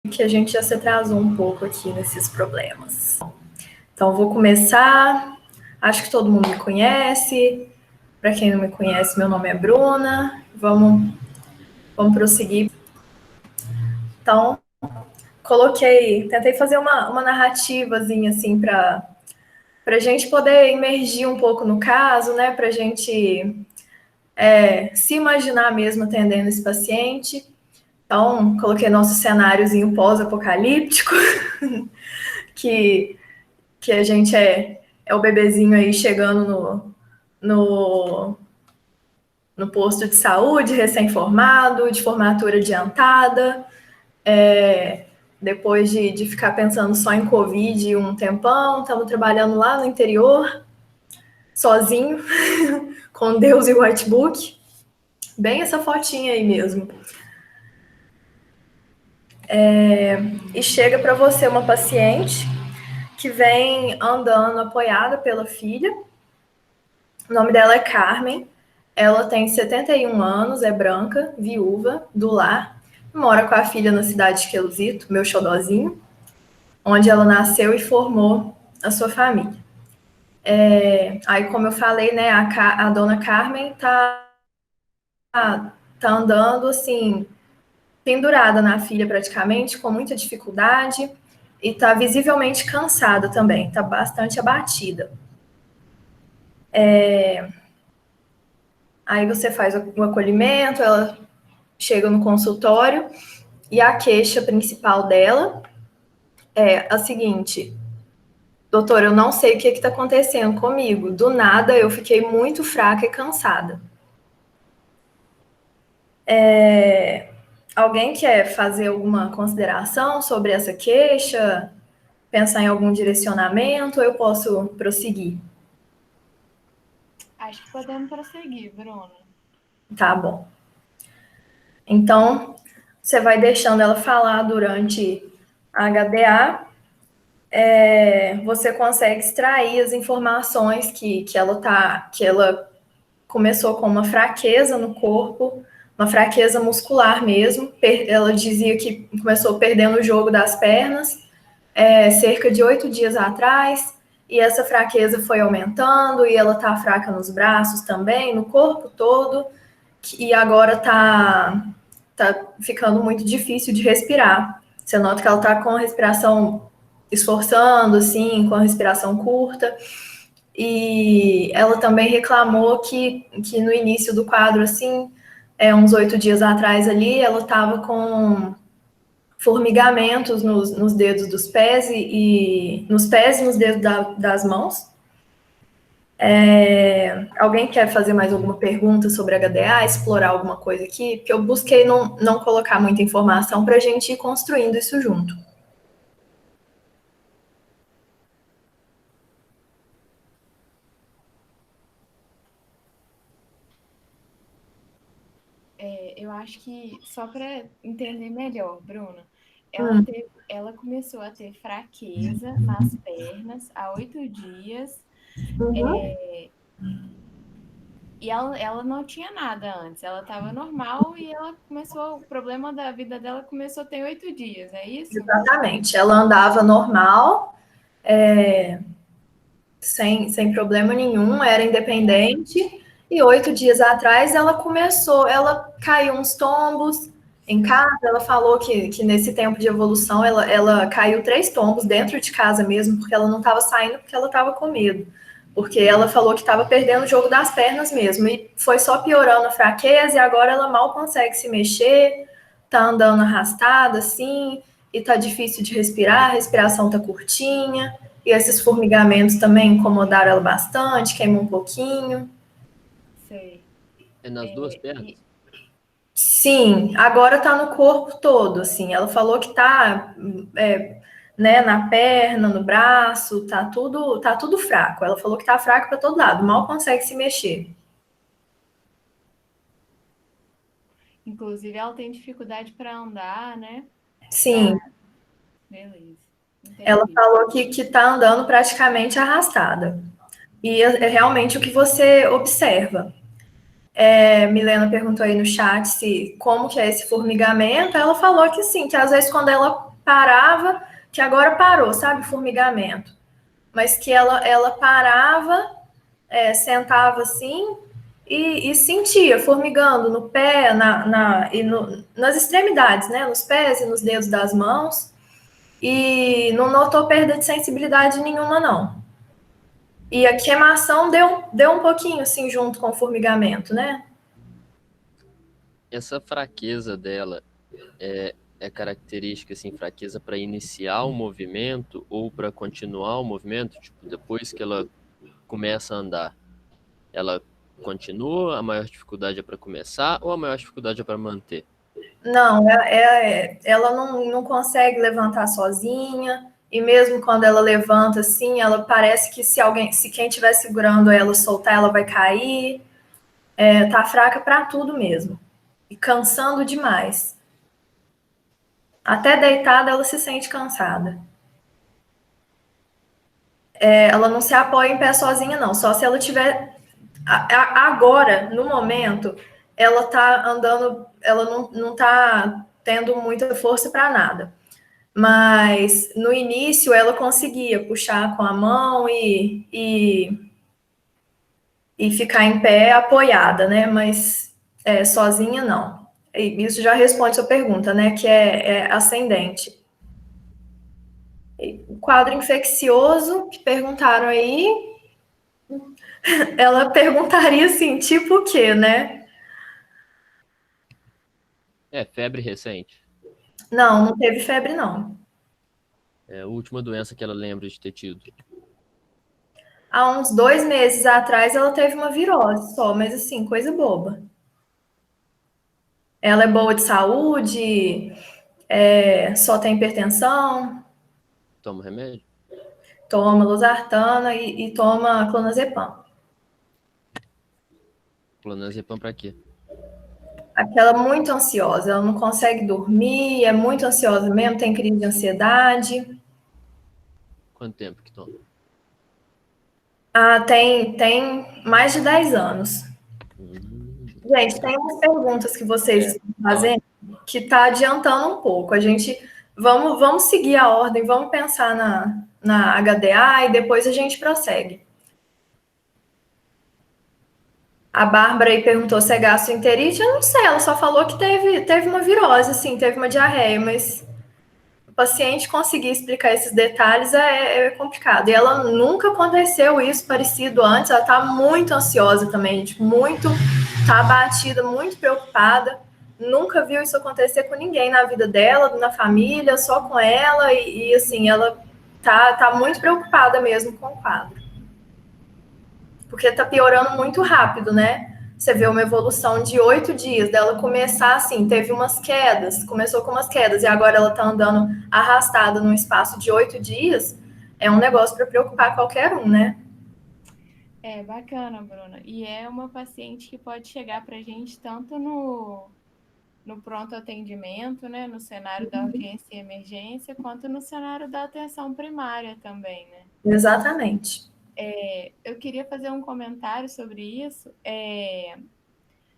que a gente já se atrasou um pouco aqui nesses problemas. Então, vou começar. Acho que todo mundo me conhece. Para quem não me conhece, meu nome é Bruna. Vamos prosseguir. Então, tentei fazer uma narrativazinha assim para a gente poder imergir um pouco no caso, né? Para a gente se imaginar mesmo atendendo esse paciente. Então, coloquei nosso cenáriozinho pós-apocalíptico, que a gente é o bebezinho aí chegando no posto de saúde, recém-formado, de formatura adiantada, depois de ficar pensando só em Covid um tempão, estamos trabalhando lá no interior, sozinho, com Deus e o whitebook, bem essa fotinha aí mesmo. E chega para você uma paciente que vem andando apoiada pela filha. O nome dela é Carmen. Ela tem 71 anos, é branca, viúva, do lar. Mora com a filha na cidade de Queluzito, meu xodózinho, onde ela nasceu e formou a sua família. Aí, como eu falei, né, a dona Carmen tá andando, assim, pendurada na filha praticamente, com muita dificuldade, e tá visivelmente cansada também, tá bastante abatida. Aí você faz o acolhimento, ela chega no consultório, e a queixa principal dela é a seguinte: doutor, eu não sei o que está acontecendo comigo. Do nada eu fiquei muito fraca e cansada. Alguém quer fazer alguma consideração sobre essa queixa? Pensar em algum direcionamento? Ou eu posso prosseguir? Acho que podemos prosseguir, Bruno. Tá bom. Então, você vai deixando ela falar durante a HDA. Você consegue extrair as informações que ela começou com uma fraqueza no corpo, uma fraqueza muscular mesmo. Ela dizia que começou perdendo o jogo das pernas cerca de 8 dias atrás, e essa fraqueza foi aumentando, e ela tá fraca nos braços também, no corpo todo, e agora tá ficando muito difícil de respirar. Você nota que ela tá com a respiração esforçando, assim, com a respiração curta. E ela também reclamou que no início do quadro, assim, uns 8 dias atrás ali, ela estava com formigamentos nos dedos dos pés e nos pés e nos dedos das mãos. Alguém quer fazer mais alguma pergunta sobre HDA, explorar alguma coisa aqui? Porque eu busquei não colocar muita informação para a gente ir construindo isso junto. Eu acho que só para entender melhor, Bruno, Hum. ela começou a ter fraqueza nas pernas há 8 dias. Uhum. E ela não tinha nada antes, ela estava normal e o problema da vida dela começou tem 8 dias, é isso? Exatamente. Ela andava normal, sem problema nenhum, era independente. E 8 dias atrás ela caiu uns tombos em casa. Ela falou que nesse tempo de evolução ela caiu 3 tombos dentro de casa mesmo, porque ela não estava saindo, porque ela estava com medo. Porque ela falou que estava perdendo o jogo das pernas mesmo. E foi só piorando a fraqueza, e agora ela mal consegue se mexer, tá andando arrastada assim, e tá difícil de respirar, a respiração tá curtinha. E esses formigamentos também incomodaram ela bastante, queimou um pouquinho. Sei. É nas duas pernas? E Sim, agora tá no corpo todo, assim. Ela falou que tá, né, na perna, no braço, tá tudo fraco. Ela falou que tá fraco para todo lado, mal consegue se mexer. inclusive ela tem dificuldade para andar, né? Pra... Sim, Beleza, ela entendi. falou que tá andando praticamente arrastada. E é realmente o que você observa. Milena perguntou aí no chat se como que é esse formigamento. Ela falou que sim, que às vezes quando ela parava, que agora parou, sabe, formigamento. Mas que ela parava, sentava assim e sentia formigando no pé, nas extremidades, né? Nos pés e nos dedos das mãos. E não notou perda de sensibilidade nenhuma, não. E a queimação deu um pouquinho, assim, junto com o formigamento, né? Essa fraqueza dela é característica, assim, fraqueza para iniciar o movimento ou para continuar o movimento? Tipo, depois que ela começa a andar, ela continua, a maior dificuldade é para começar ou a maior dificuldade é para manter? Não, ela não consegue levantar sozinha, e mesmo quando ela levanta assim, ela parece que se quem estiver segurando ela soltar, ela vai cair. Tá fraca para tudo mesmo. E cansando demais. Até deitada ela se sente cansada. Ela não se apoia em pé sozinha, não. Só se ela tiver. Agora, no momento, ela tá andando, ela não tá tendo muita força para nada. Mas no início ela conseguia puxar com a mão e ficar em pé apoiada, né? Mas sozinha não. E isso já responde a sua pergunta, né? Que é ascendente. O quadro infeccioso que perguntaram aí, ela perguntaria assim, tipo o quê, né? Febre recente. Não teve febre, não. É a última doença que ela lembra de ter tido. Há uns 2 meses atrás ela teve uma virose só, mas assim, coisa boba. Ela é boa de saúde, só tem hipertensão, Toma remédio? toma losartana e toma clonazepam. Clonazepam para quê? Aquela muito ansiosa, ela não consegue dormir, é muito ansiosa mesmo, tem crise de ansiedade. Quanto tempo que toma? Tem mais de 10 anos. Gente, tem umas perguntas que vocês estão fazendo que está adiantando um pouco. A gente vamos seguir a ordem, vamos pensar na HDA e depois a gente prossegue. A Bárbara aí perguntou se é gastroenterite. Eu não sei, ela só falou que teve uma virose, assim, teve uma diarreia, mas o paciente conseguir explicar esses detalhes é complicado. E ela nunca aconteceu isso parecido antes, ela tá muito ansiosa também, gente, tá abatida, muito preocupada. Nunca viu isso acontecer com ninguém na vida dela, na família, só com ela, e assim, ela tá muito preocupada mesmo com o quadro. Porque tá piorando muito rápido, né? Você vê uma evolução de 8 dias dela começar assim, teve umas quedas, começou com umas quedas e agora ela tá andando arrastada num espaço de 8 dias. É um negócio para preocupar qualquer um, né? É bacana, Bruna. E é uma paciente que pode chegar para a gente tanto no pronto atendimento, né, no cenário da urgência e emergência, quanto no cenário da atenção primária também, né? Exatamente. Eu queria fazer um comentário sobre isso.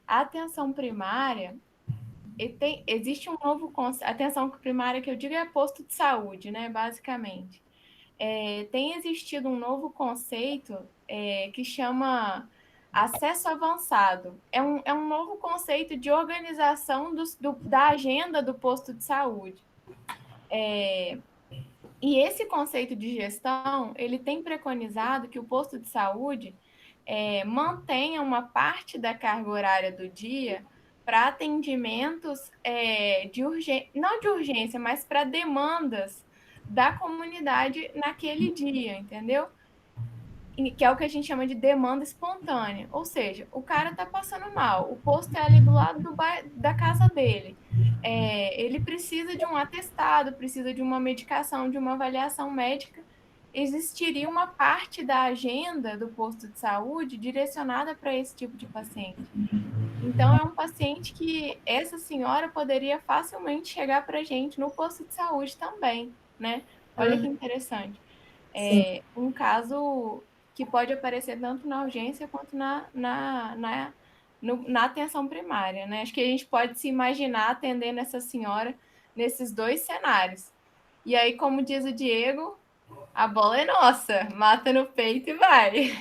A atenção primária, existe um novo conceito. A atenção primária que eu digo é posto de saúde, né, basicamente. Tem existido um novo conceito que chama acesso avançado. É um novo conceito de organização da agenda do posto de saúde. E esse conceito de gestão, ele tem preconizado que o posto de saúde mantenha uma parte da carga horária do dia para atendimentos não de urgência, mas para demandas da comunidade naquele dia, entendeu? Que é o que a gente chama de demanda espontânea. Ou seja, o cara está passando mal, o posto é ali do lado da casa dele. Ele precisa de um atestado, precisa de uma medicação, de uma avaliação médica. Existiria uma parte da agenda do posto de saúde direcionada para esse tipo de paciente. Então, é um paciente que essa senhora poderia facilmente chegar para a gente no posto de saúde também, né? Olha que interessante. Um caso que pode aparecer tanto na urgência quanto na atenção primária, né? Acho que a gente pode se imaginar atendendo essa senhora nesses dois cenários. E aí, como diz o Diego, a bola é nossa, mata no peito e vai.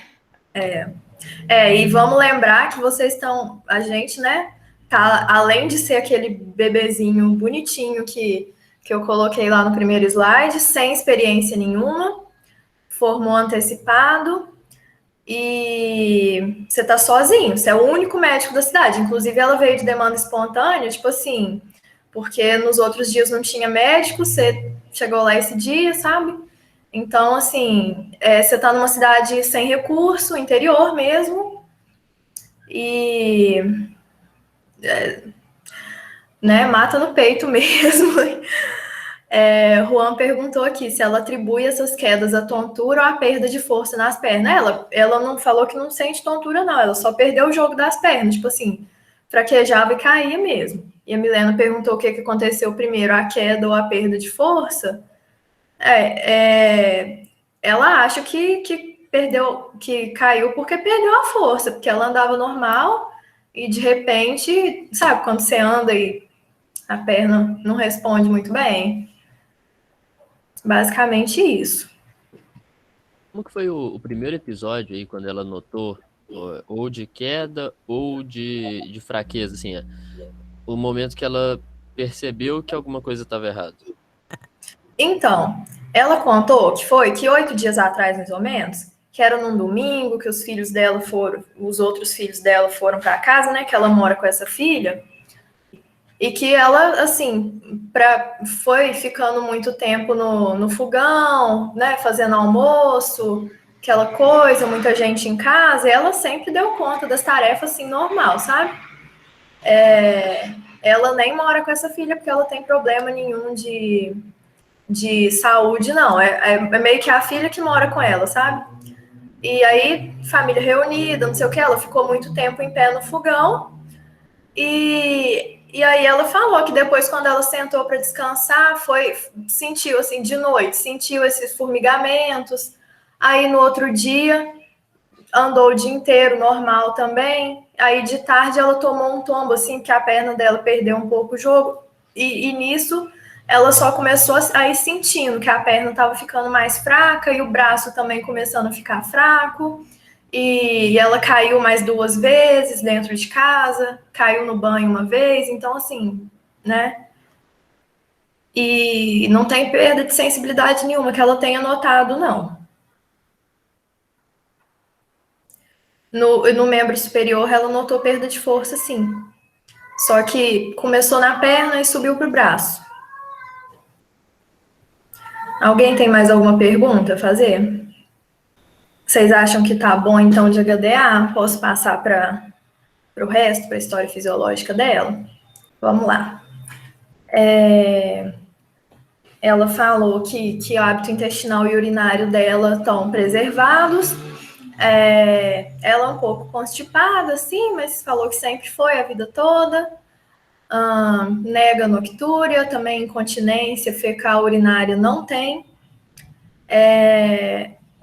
E vamos lembrar que vocês estão, a gente, né, tá, além de ser aquele bebezinho bonitinho que eu coloquei lá no primeiro slide, sem experiência nenhuma, formou antecipado, e você tá sozinho, você é o único médico da cidade. Inclusive, ela veio de demanda espontânea, tipo assim, porque nos outros dias não tinha médico, você chegou lá esse dia, sabe? Então, assim, você tá numa cidade sem recurso, interior mesmo, e, né, mata no peito mesmo. Juan perguntou aqui se ela atribui essas quedas à tontura ou à perda de força nas pernas. Ela não falou que não sente tontura, não. Ela só perdeu o jogo das pernas. Tipo assim, fraquejava e caía mesmo. E a Milena perguntou o que aconteceu primeiro, a queda ou a perda de força. Ela acha que perdeu, que caiu porque perdeu a força, porque ela andava normal e de repente, sabe, quando você anda e a perna não responde muito bem. Basicamente isso. Como que foi o primeiro episódio aí, quando ela notou ou de queda ou de fraqueza, assim, o momento que ela percebeu que alguma coisa estava errada? Então, ela contou que foi que 8 dias atrás, mais ou menos, que era num domingo, que os filhos dela foram, os outros filhos dela foram para casa, né? Que ela mora com essa filha, e que ela, assim, foi ficando muito tempo no fogão, né? Fazendo almoço, aquela coisa, muita gente em casa, e ela sempre deu conta das tarefas, assim, normal, sabe? Ela nem mora com essa filha porque ela tem problema nenhum de saúde, não. É meio que a filha que mora com ela, sabe? E aí, família reunida, não sei o que, ela ficou muito tempo em pé no fogão. E aí ela falou que depois, quando ela sentou para descansar, sentiu assim, de noite, sentiu esses formigamentos. Aí no outro dia, andou o dia inteiro normal também. Aí de tarde ela tomou um tombo, assim, que a perna dela perdeu um pouco o jogo. E nisso ela só começou a ir sentindo que a perna estava ficando mais fraca e o braço também começando a ficar fraco. E ela caiu mais 2 vezes dentro de casa, caiu no banho uma vez, então assim, né? E não tem perda de sensibilidade nenhuma que ela tenha notado, não. No membro superior, ela notou perda de força, sim. Só que começou na perna e subiu para o braço. Alguém tem mais alguma pergunta a fazer? Vocês acham que tá bom, então, de HDA? Posso passar para o resto, para a história fisiológica dela? Vamos lá. Ela falou que o hábito intestinal e urinário dela estão preservados. Ela é um pouco constipada, assim, mas falou que sempre foi a vida toda. Nega noctúria, também incontinência fecal urinária não tem.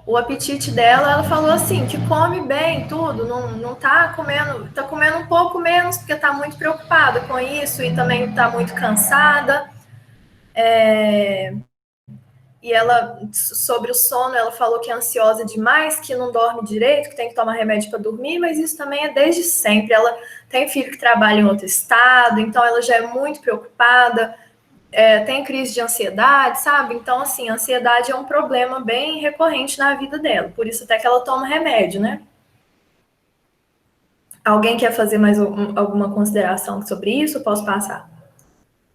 O apetite dela, ela falou assim, que come bem tudo, não tá comendo um pouco menos, porque tá muito preocupada com isso e também tá muito cansada. E ela, sobre o sono, ela falou que é ansiosa demais, que não dorme direito, que tem que tomar remédio para dormir, mas isso também é desde sempre. Ela tem filho que trabalha em outro estado, então ela já é muito preocupada, tem crise de ansiedade, sabe? Então, assim, a ansiedade é um problema bem recorrente na vida dela, por isso até que ela toma remédio, né? Alguém quer fazer mais alguma consideração sobre isso? Posso passar?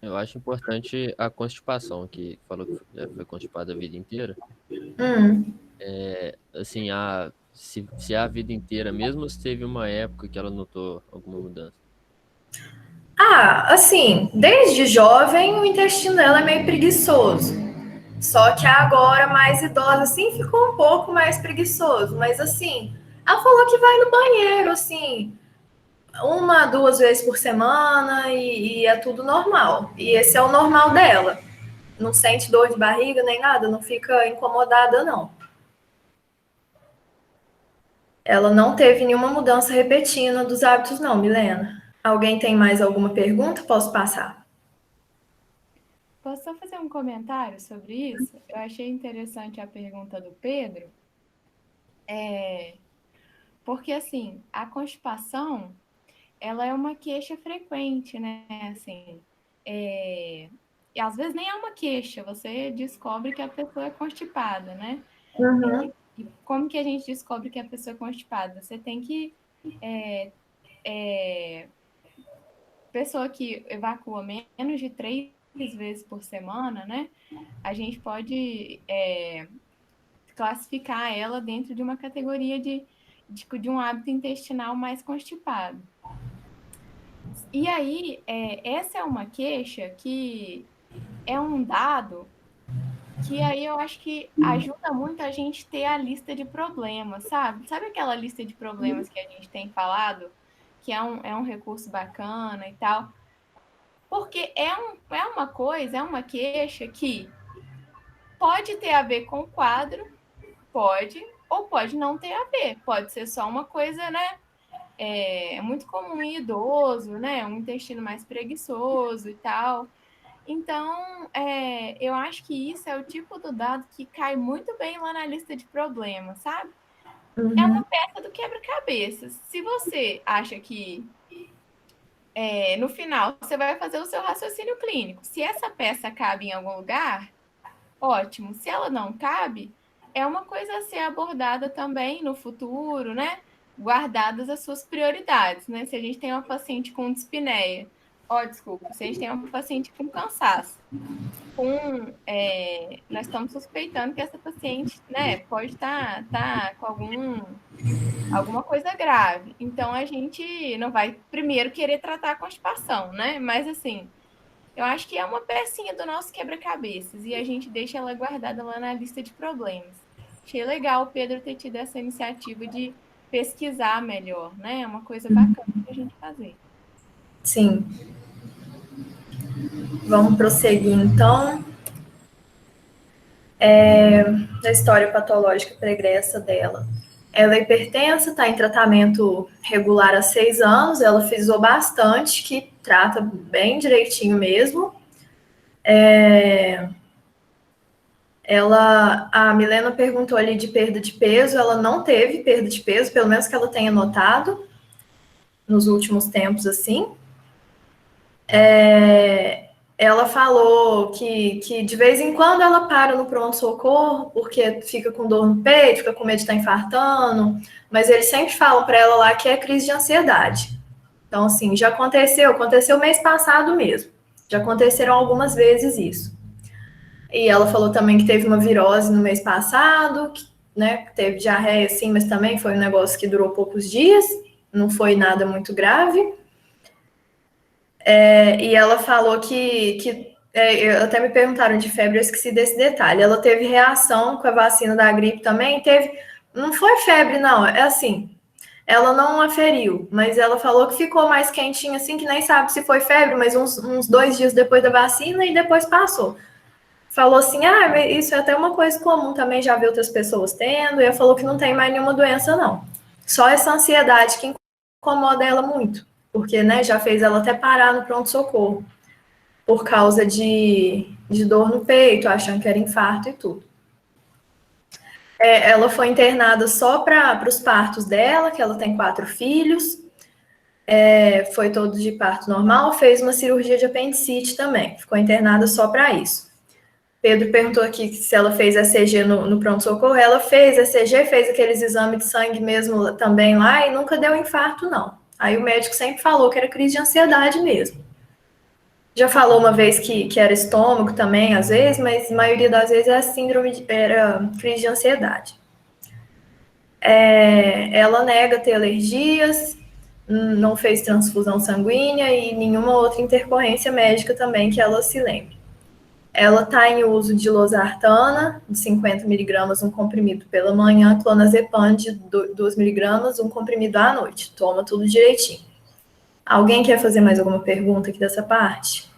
Eu acho importante a constipação, que falou que foi constipada a vida inteira. Assim, se a vida inteira, mesmo se teve uma época que ela notou alguma mudança. Assim, desde jovem o intestino dela é meio preguiçoso. Só que agora, mais idosa, assim, ficou um pouco mais preguiçoso. Mas, assim, ela falou que vai no banheiro, assim, 1, 2 vezes por semana e é tudo normal. E esse é o normal dela. Não sente dor de barriga nem nada, não fica incomodada, não. Ela não teve nenhuma mudança repentina dos hábitos, não, Milena. Alguém tem mais alguma pergunta? Posso passar? Posso só fazer um comentário sobre isso? Eu achei interessante a pergunta do Pedro, porque assim, a constipação, ela é uma queixa frequente, né? Assim, e às vezes nem é uma queixa, você descobre que a pessoa é constipada, né? Uhum. E como que a gente descobre que a pessoa é constipada? Você tem que pessoa que evacua menos de 3 vezes por semana, né? A gente pode classificar ela dentro de uma categoria de um hábito intestinal mais constipado. E aí, essa é uma queixa que é um dado que aí eu acho que ajuda muito a gente ter a lista de problemas, sabe? Sabe aquela lista de problemas que a gente tem falado, que é um recurso bacana e tal? Porque é uma coisa, é uma queixa que pode ter a ver com o quadro, pode, ou pode não ter a ver. Pode ser só uma coisa, né? É muito comum em idoso, né? Um intestino mais preguiçoso e tal. Então, eu acho que isso é o tipo do dado que cai muito bem lá na lista de problemas, sabe? É Uhum. uma peça do quebra-cabeças. Se você acha que no final você vai fazer o seu raciocínio clínico, se essa peça cabe em algum lugar, ótimo. Se ela não cabe, é uma coisa a ser abordada também no futuro, né? Guardadas as suas prioridades, né? Se a gente tem uma paciente com dispneia, desculpa, se a gente tem uma paciente com cansaço, nós estamos suspeitando que essa paciente, né, pode estar com alguma coisa grave. Então a gente não vai primeiro querer tratar a constipação, né? Mas assim, eu acho que é uma pecinha do nosso quebra-cabeças e a gente deixa ela guardada lá na lista de problemas. Achei legal o Pedro ter tido essa iniciativa de pesquisar melhor, né? É uma coisa bacana para a gente fazer. Sim. Vamos prosseguir, então. Da história patológica pregressa dela. Ela é hipertensa, está em tratamento regular há 6 anos, ela frisou bastante, que trata bem direitinho mesmo. A Milena perguntou ali de perda de peso, ela não teve perda de peso, pelo menos que ela tenha notado nos últimos tempos, assim. Ela falou que de vez em quando ela para no pronto-socorro, porque fica com dor no peito, fica com medo de estar infartando, mas eles sempre falam para ela lá que é crise de ansiedade. Então, assim, já aconteceu mês passado mesmo. Já aconteceram algumas vezes isso. E ela falou também que teve uma virose no mês passado, que, né, teve diarreia, sim, mas também foi um negócio que durou poucos dias, não foi nada muito grave. E ela falou até me perguntaram de febre, eu esqueci desse detalhe. Ela teve reação com a vacina da gripe também, não foi febre, não, é assim, ela não aferiu, mas ela falou que ficou mais quentinha, assim, que nem sabe se foi febre, mas uns 2 dias depois da vacina e depois passou. Falou assim, isso é até uma coisa comum também, já vi outras pessoas tendo, e ela falou que não tem mais nenhuma doença, não. Só essa ansiedade que incomoda ela muito, porque, né, já fez ela até parar no pronto-socorro, por causa de dor no peito, achando que era infarto e tudo. Ela foi internada só para os partos dela, que ela tem 4 filhos, foi todo de parto normal, fez uma cirurgia de apendicite também, ficou internada só para isso. Pedro perguntou aqui se ela fez ECG no pronto-socorro. Ela fez ECG, fez aqueles exames de sangue mesmo também lá e nunca deu infarto, não. Aí o médico sempre falou que era crise de ansiedade mesmo. Já falou uma vez que era estômago também, às vezes, mas a maioria das vezes era crise de ansiedade. Ela nega ter alergias, não fez transfusão sanguínea e nenhuma outra intercorrência médica também que ela se lembre. Ela está em uso de losartana, de 50 miligramas, um comprimido pela manhã, clonazepam de 2 miligramas, um comprimido à noite. Toma tudo direitinho. Alguém quer fazer mais alguma pergunta aqui dessa parte?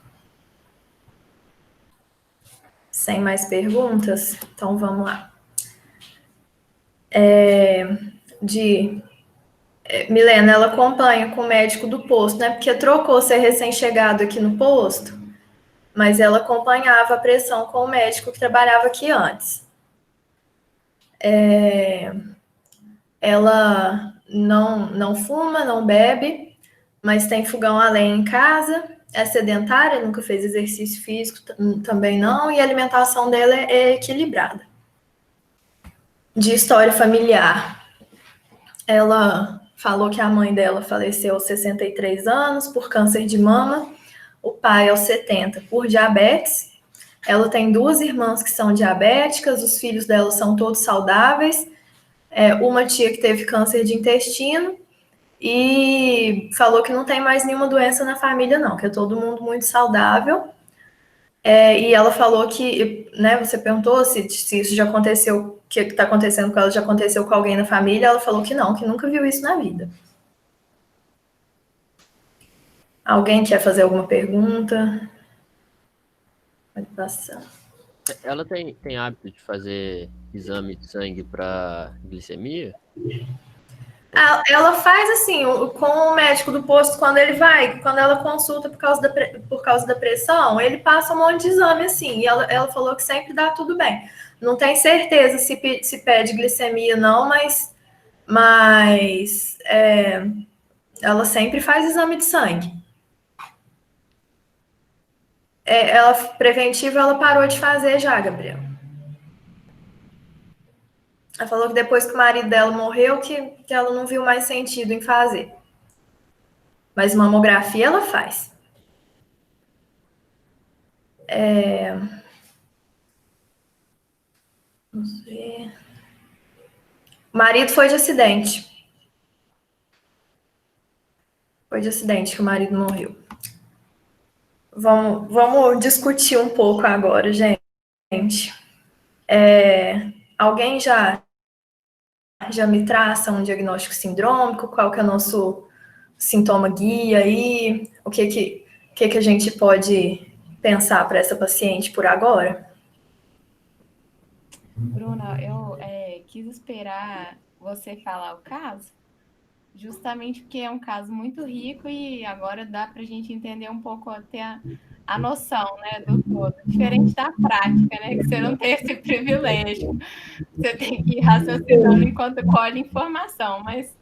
Sem mais perguntas? Então, vamos lá. Milena, ela acompanha com o médico do posto, né? Porque trocou ser recém-chegado aqui no posto, mas ela acompanhava a pressão com o médico que trabalhava aqui antes. Ela não fuma, não bebe, mas tem fogão a lenha em casa, é sedentária, nunca fez exercício físico também não, e a alimentação dela é equilibrada. De história familiar, ela falou que a mãe dela faleceu aos 63 anos por câncer de mama, o pai aos 70 por diabetes. Ela tem 2 irmãs que são diabéticas, os filhos dela são todos saudáveis, uma tia que teve câncer de intestino, e falou que não tem mais nenhuma doença na família, não, que é todo mundo muito saudável. E ela falou que, né, você perguntou se isso já aconteceu, o que está acontecendo com ela já aconteceu com alguém na família, ela falou que não, que nunca viu isso na vida. Alguém quer fazer alguma pergunta? Pode passar. Ela tem hábito de fazer exame de sangue para glicemia? Ela faz assim, com o médico do posto, quando ela consulta por causa da pressão, ele passa um monte de exame assim, e ela falou que sempre dá tudo bem. Não tem certeza se pede glicemia não, mas ela sempre faz exame de sangue. Ela preventiva, ela parou de fazer já, Gabriel. Ela falou que depois que o marido dela morreu, que ela não viu mais sentido em fazer. Mas mamografia ela faz. Vamos ver. O marido foi de acidente. Foi de acidente que o marido morreu. Vamos discutir um pouco agora, gente. Alguém já me traça um diagnóstico sindrômico? Qual que é o nosso sintoma guia aí? O que a gente pode pensar para essa paciente por agora? Bruna, eu quis esperar você falar o caso, justamente porque é um caso muito rico e agora dá para a gente entender um pouco até a noção, né, do todo. Diferente da prática, né, que você não tem esse privilégio. Você tem que ir raciocinando enquanto colhe informação, mas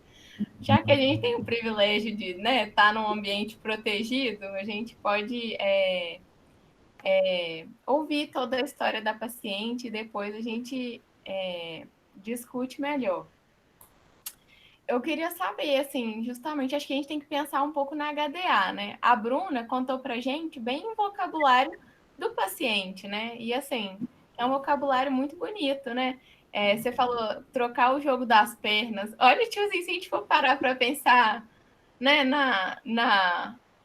já que a gente tem o privilégio de, né, estar num ambiente protegido, a gente pode ouvir toda a história da paciente e depois a gente discute melhor. Eu queria saber, assim, justamente, acho que a gente tem que pensar um pouco na HDA, né? A Bruna contou pra gente bem o vocabulário do paciente, né? E, assim, é um vocabulário muito bonito, né? Você falou trocar o jogo das pernas. Olha, tiozinho, se a gente for parar para pensar, né,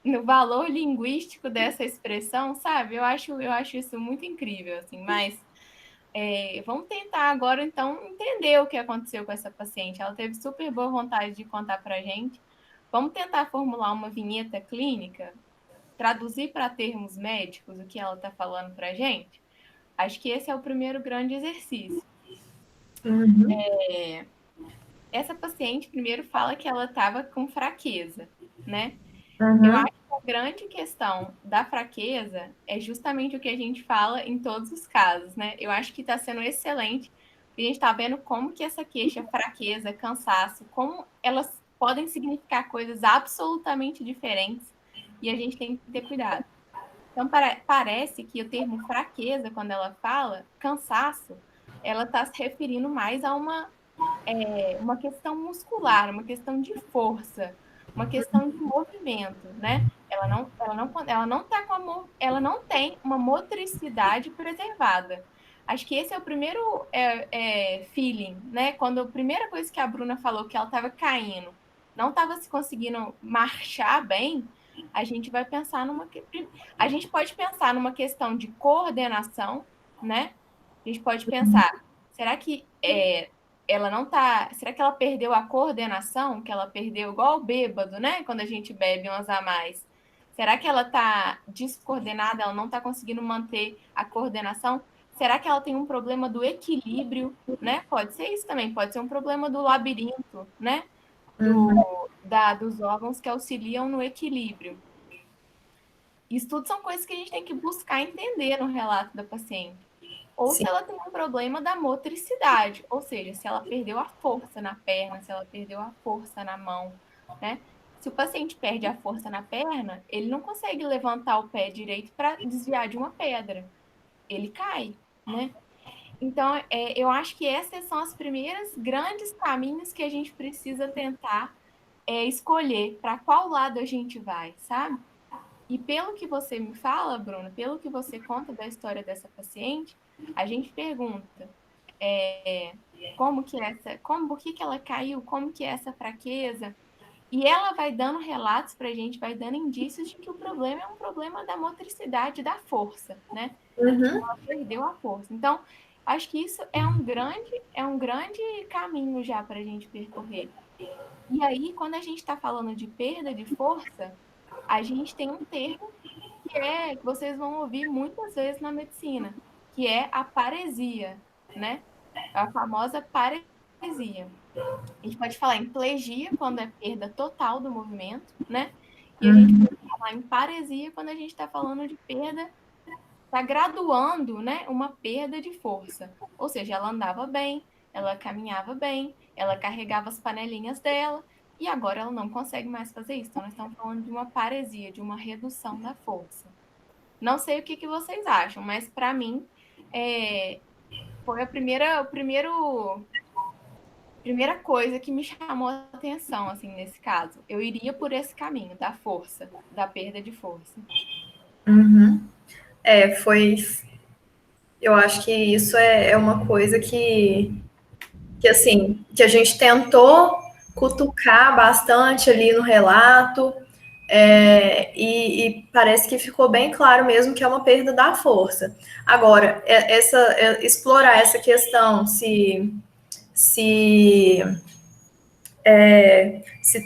no valor linguístico dessa expressão, sabe? Eu acho isso muito incrível, assim, mas vamos tentar agora, então, entender o que aconteceu com essa paciente. Ela teve super boa vontade de contar para a gente. Vamos tentar formular uma vinheta clínica, traduzir para termos médicos o que ela está falando para a gente. Acho que esse é o primeiro grande exercício. Essa paciente primeiro fala que ela estava com fraqueza, né? Eu acho que a grande questão da fraqueza é justamente o que a gente fala em todos os casos, né? Eu acho que está sendo excelente. A gente está vendo como que essa queixa, fraqueza, cansaço, como elas podem significar coisas absolutamente diferentes e a gente tem que ter cuidado. Então, parece que o termo fraqueza, quando ela fala, cansaço, ela está se referindo mais a uma questão muscular, uma questão de força, uma questão de movimento, né? Ela não tem uma motricidade preservada. Acho que esse é o primeiro feeling, né? Quando a primeira coisa que a Bruna falou que ela estava caindo, não estava se conseguindo marchar bem, a gente vai pensar a gente pode pensar numa questão de coordenação, né? A gente pode pensar, será que ela não tá. Será que ela perdeu a coordenação? Que ela perdeu igual o bêbado, né? Quando a gente bebe umas a mais. Será que ela tá descoordenada? Ela não tá conseguindo manter a coordenação? Será que ela tem um problema do equilíbrio, né? Pode ser isso também, pode ser um problema do labirinto, né? Dos órgãos que auxiliam no equilíbrio. Isso tudo são coisas que a gente tem que buscar entender no relato da paciente. Ou Sim. se ela tem um problema da motricidade, ou seja, se ela perdeu a força na perna, se ela perdeu a força na mão, né? Se o paciente perde a força na perna, ele não consegue levantar o pé direito para desviar de uma pedra. Ele cai, né? Então, eu acho que esses são os primeiros grandes caminhos que a gente precisa tentar escolher para qual lado a gente vai, sabe? E pelo que você me fala, Bruna, pelo que você conta da história dessa paciente, a gente pergunta como que por que ela caiu, como que é essa fraqueza, e ela vai dando relatos para a gente, vai dando indícios de que o problema é um problema da motricidade, da força, né? Que Uhum. ela perdeu a força. Então, acho que isso é um grande caminho já para a gente percorrer. E aí, quando a gente está falando de perda de força, a gente tem um termo que vocês vão ouvir muitas vezes na medicina, que é a paresia, né? A famosa paresia. A gente pode falar em plegia, quando é perda total do movimento, né? E a gente Uhum. pode falar em paresia quando a gente está falando de perda, está graduando, né? Uma perda de força. Ou seja, ela andava bem, ela caminhava bem, ela carregava as panelinhas dela, e agora ela não consegue mais fazer isso. Então, nós estamos falando de uma paresia, de uma redução da força. Não sei o que vocês acham, mas para mim é, foi primeira coisa que me chamou a atenção, assim, nesse caso. Eu iria por esse caminho da força, da perda de força. Uhum. Foi. Eu acho que isso é uma coisa que assim, que a gente tentou cutucar bastante ali no relato, e parece que ficou bem claro mesmo que é uma perda da força. Agora, explorar essa questão se se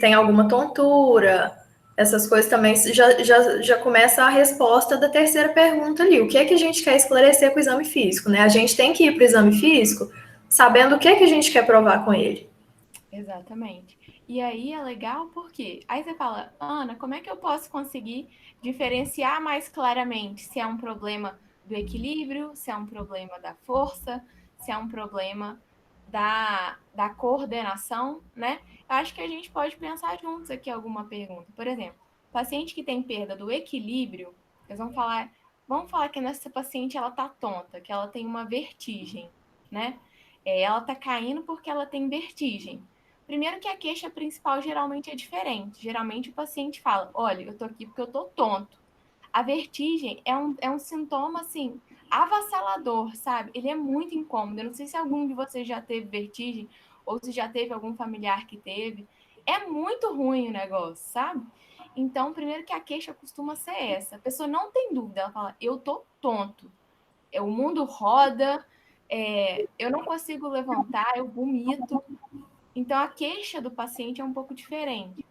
tem alguma tontura, essas coisas também já começa a resposta da terceira pergunta ali. O que é que a gente quer esclarecer com o exame físico, né? A gente tem que ir para o exame físico sabendo o que é que a gente quer provar com ele. Exatamente. E aí é legal porque aí você fala, Ana, como é que eu posso conseguir diferenciar mais claramente se é um problema do equilíbrio, se é um problema da força, se é um problema da coordenação, né? Eu acho que a gente pode pensar juntos aqui alguma pergunta. Por exemplo, paciente que tem perda do equilíbrio, eles vamos falar que nessa paciente ela tá tonta, que ela tem uma vertigem, né? Ela tá caindo porque ela tem vertigem. Primeiro que a queixa principal geralmente é diferente. Geralmente o paciente fala, olha, eu tô aqui porque eu tô tonto. A vertigem é um sintoma, assim, avassalador, sabe? Ele é muito incômodo. Eu não sei se algum de vocês já teve vertigem ou se já teve algum familiar que teve. É muito ruim o negócio, sabe? Então, primeiro que a queixa costuma ser essa. A pessoa não tem dúvida, ela fala, eu tô tonto. O mundo roda, eu não consigo levantar, eu vomito. Então, a queixa do paciente é um pouco diferente.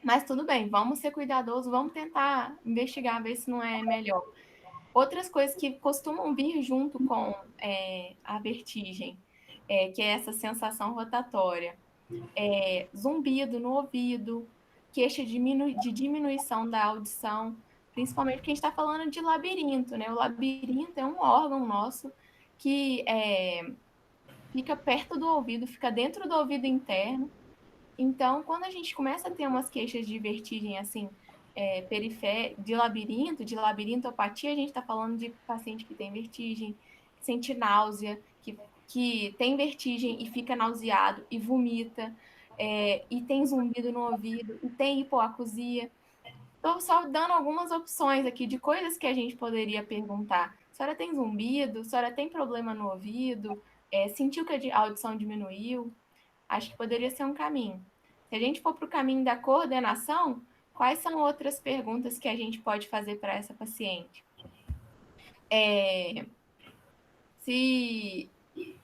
Mas tudo bem, vamos ser cuidadosos, vamos tentar investigar, ver se não é melhor. Outras coisas que costumam vir junto com a vertigem, que é essa sensação rotatória, zumbido no ouvido, queixa de diminuição da audição, principalmente porque a gente está falando de labirinto, né? O labirinto é um órgão nosso que fica perto do ouvido, fica dentro do ouvido interno. Então, quando a gente começa a ter umas queixas de vertigem assim, de labirintopatia, a gente está falando de paciente que tem vertigem, que sente náusea, que tem vertigem e fica nauseado e vomita, e tem zumbido no ouvido, e tem hipoacusia. Estou só dando algumas opções aqui de coisas que a gente poderia perguntar. A senhora tem zumbido? A senhora tem problema no ouvido? Sentiu que a audição diminuiu? Acho que poderia ser um caminho. Se a gente for para o caminho da coordenação, quais são outras perguntas que a gente pode fazer para essa paciente? Se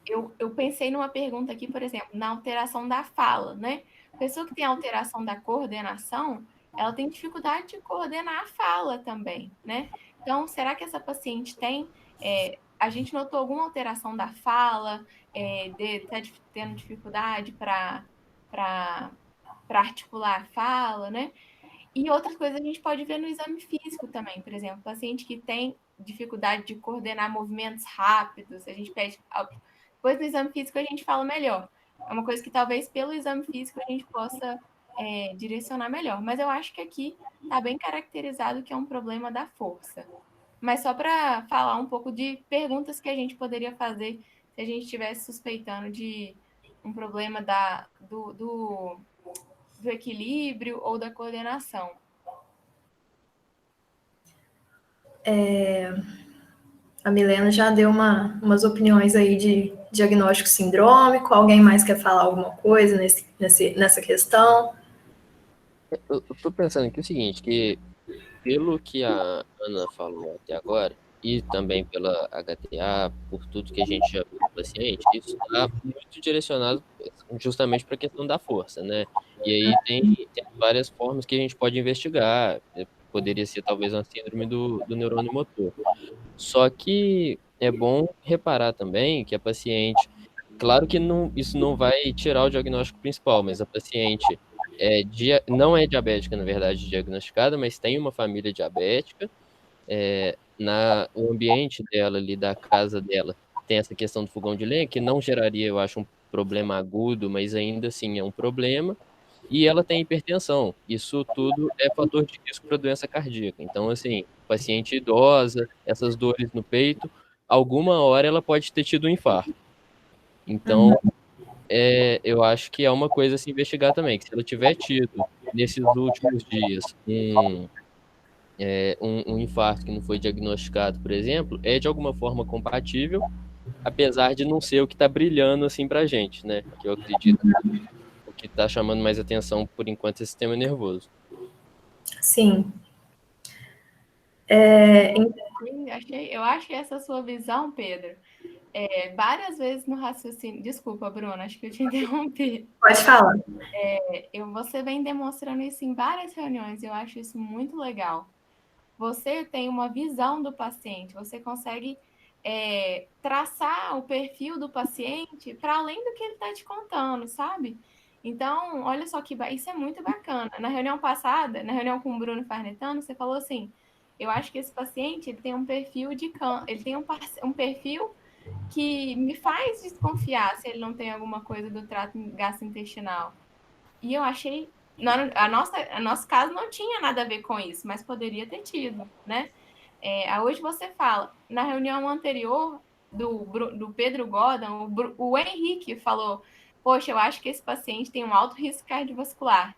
eu pensei numa pergunta aqui, por exemplo, na alteração da fala, né? A pessoa que tem alteração da coordenação, ela tem dificuldade de coordenar a fala também, né? Então, será que essa paciente tem? A gente notou alguma alteração da fala, tá tendo dificuldade para articular a fala, né? E outras coisas a gente pode ver no exame físico também. Por exemplo, paciente que tem dificuldade de coordenar movimentos rápidos, a gente pede. Depois do exame físico a gente fala melhor. É uma coisa que talvez pelo exame físico a gente possa direcionar melhor. Mas eu acho que aqui está bem caracterizado que é um problema da força. Mas só para falar um pouco de perguntas que a gente poderia fazer se a gente estivesse suspeitando de um problema do equilíbrio ou da coordenação. A Milena já deu umas opiniões aí de diagnóstico sindrômico. Alguém mais quer falar alguma coisa nessa questão? Eu tô pensando aqui o seguinte, que pelo que a Ana falou até agora, e também pela HTA, por tudo que a gente já viu do paciente, isso está muito direcionado justamente para a questão da força, né? E aí tem várias formas que a gente pode investigar. Poderia ser talvez uma síndrome do neurônio motor. Só que é bom reparar também que a paciente, claro que não, isso não vai tirar o diagnóstico principal, mas a paciente não é diabética, na verdade, diagnosticada, mas tem uma família diabética. O ambiente dela ali, da casa dela, tem essa questão do fogão de lenha, que não geraria, eu acho, um problema agudo, mas ainda assim é um problema. E ela tem hipertensão. Isso tudo é fator de risco para doença cardíaca. Então, assim, paciente idosa, essas dores no peito, alguma hora ela pode ter tido um infarto. Então, eu acho que é uma coisa a se investigar também, que se ela tiver tido, nesses últimos dias, um infarto que não foi diagnosticado, por exemplo, é de alguma forma compatível, apesar de não ser o que está brilhando assim para a gente, né? Que eu acredito que o que está chamando mais atenção por enquanto é o sistema nervoso. Sim. Eu achei essa sua visão, Pedro, várias vezes no raciocínio. Desculpa, Bruna, acho que eu te interrompi. Pode falar. Você vem demonstrando isso em várias reuniões, eu acho isso muito legal. Você tem uma visão do paciente, você consegue traçar o perfil do paciente para além do que ele está te contando, sabe? Então, olha só que isso é muito bacana. Na reunião passada, na reunião com o Bruno Farnetano, você falou assim: eu acho que esse paciente ele tem um perfil ele tem um perfil que me faz desconfiar se ele não tem alguma coisa do trato gastrointestinal. E eu achei. Nosso caso não tinha nada a ver com isso, mas poderia ter tido, né? Hoje você fala, na reunião anterior do Pedro Gordon, o Henrique falou: poxa, eu acho que esse paciente tem um alto risco cardiovascular.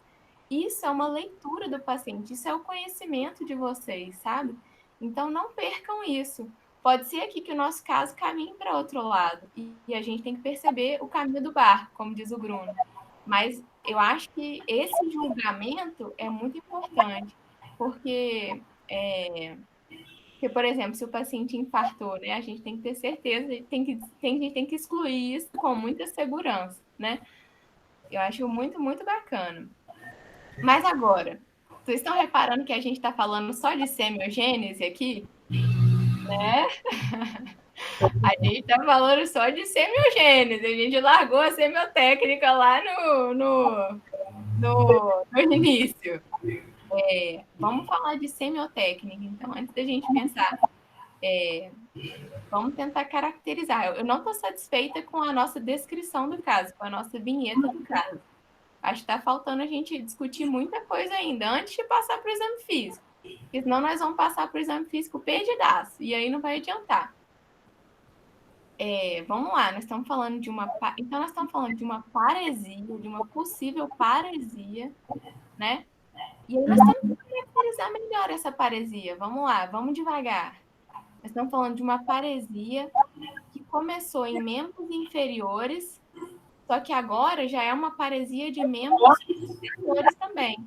Isso é uma leitura do paciente, isso é o conhecimento de vocês, sabe? Então não percam isso. Pode ser aqui que o nosso caso caminhe para outro lado e a gente tem que perceber o caminho do barco, como diz o Bruno. Mas eu acho que esse julgamento é muito importante, porque, por exemplo, se o paciente infartou, né, a gente tem que ter certeza, a gente tem que excluir isso com muita segurança, né? Eu acho muito, muito bacana. Mas agora, vocês estão reparando que a gente está falando só de semiogênese aqui? Né? A gente está falando só de semiogênese. A gente largou a semiotécnica lá no início. Vamos falar de semiotécnica, então, antes da gente pensar. Vamos tentar caracterizar. Eu não estou satisfeita com a nossa descrição do caso, com a nossa vinheta do caso. Acho que está faltando a gente discutir muita coisa ainda antes de passar para o exame físico. Porque senão nós vamos passar para o exame físico perdidaço, e aí não vai adiantar. Vamos lá, nós estamos falando de uma. Então, nós estamos falando de uma paresia, de uma possível paresia, né? E aí nós temos que caracterizar melhor essa paresia. Vamos lá, vamos devagar. Nós estamos falando de uma paresia que começou em membros inferiores, só que agora já é uma paresia de membros superiores também.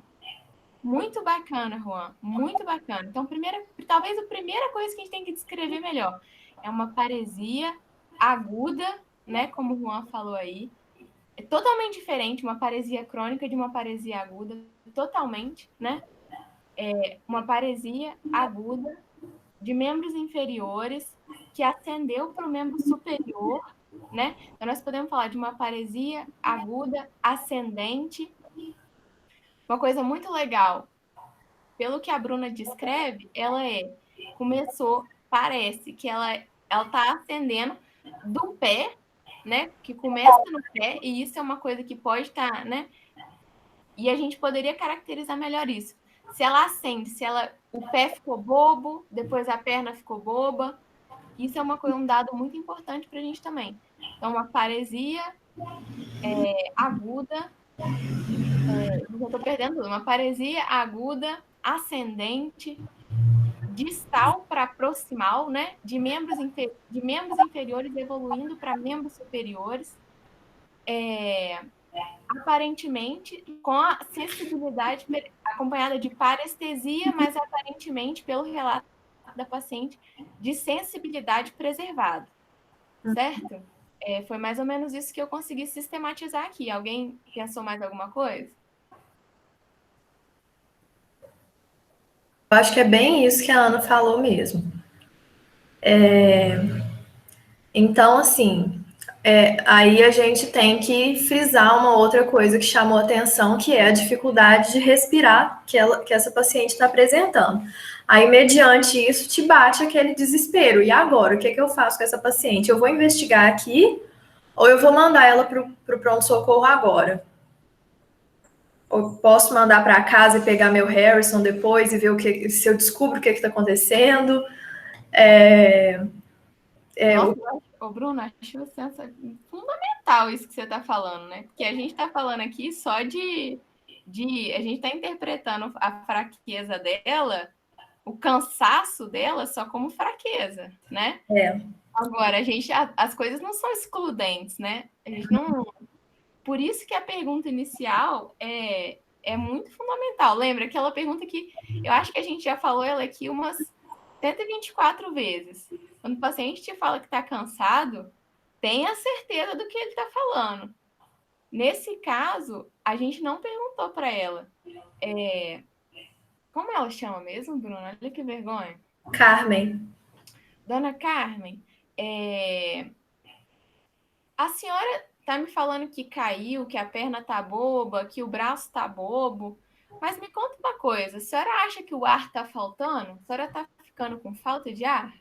Muito bacana, Juan, muito bacana. Então, talvez a primeira coisa que a gente tem que descrever melhor é uma paresia aguda, né? Como o Juan falou aí. É totalmente diferente uma paresia crônica de uma paresia aguda, totalmente, né? Uma paresia aguda de membros inferiores que ascendeu para o membro superior, né? Então, nós podemos falar de uma paresia aguda ascendente. Uma coisa muito legal pelo que a Bruna descreve, parece que ela tá ascendendo do pé, né? Que começa no pé, e isso é uma coisa que pode estar, né? E a gente poderia caracterizar melhor isso. Se ela acende, o pé ficou bobo, depois a perna ficou boba, isso é um dado muito importante para a gente também. Então, uma paresia aguda, eu estou perdendo tudo, uma paresia aguda, ascendente, distal para proximal, né? De membros inferiores evoluindo para membros superiores. Aparentemente, com a sensibilidade acompanhada de parestesia, mas aparentemente, pelo relato da paciente, de sensibilidade preservada, certo? Foi mais ou menos isso que eu consegui sistematizar aqui. Alguém pensou mais alguma coisa? Eu acho que é bem isso que a Ana falou mesmo. Então, assim, aí a gente tem que frisar uma outra coisa que chamou atenção, que é a dificuldade de respirar que essa paciente está apresentando. Aí, mediante isso, te bate aquele desespero. E agora, o que eu faço com essa paciente? Eu vou investigar aqui ou eu vou mandar ela para o pronto-socorro agora? Ou posso mandar para casa e pegar meu Harrison depois e ver se eu descubro o que está acontecendo? Nossa, Bruno, acho fundamental isso que você está falando, né? Porque a gente está falando aqui só de. A gente está interpretando a fraqueza dela, o cansaço dela, só como fraqueza, né? Agora, as coisas não são excludentes, né? A gente não. Por isso que a pergunta inicial é muito fundamental. Lembra aquela pergunta que eu acho que a gente já falou ela aqui umas 124 vezes. Quando o paciente te fala que está cansado, tenha certeza do que ele está falando. Nesse caso, a gente não perguntou para ela. Como ela chama mesmo, Bruna? Olha que vergonha. Carmen. Dona Carmen, a senhora tá me falando que caiu, que a perna tá boba, que o braço tá bobo. Mas me conta uma coisa, a senhora acha que o ar tá faltando? A senhora tá ficando com falta de ar?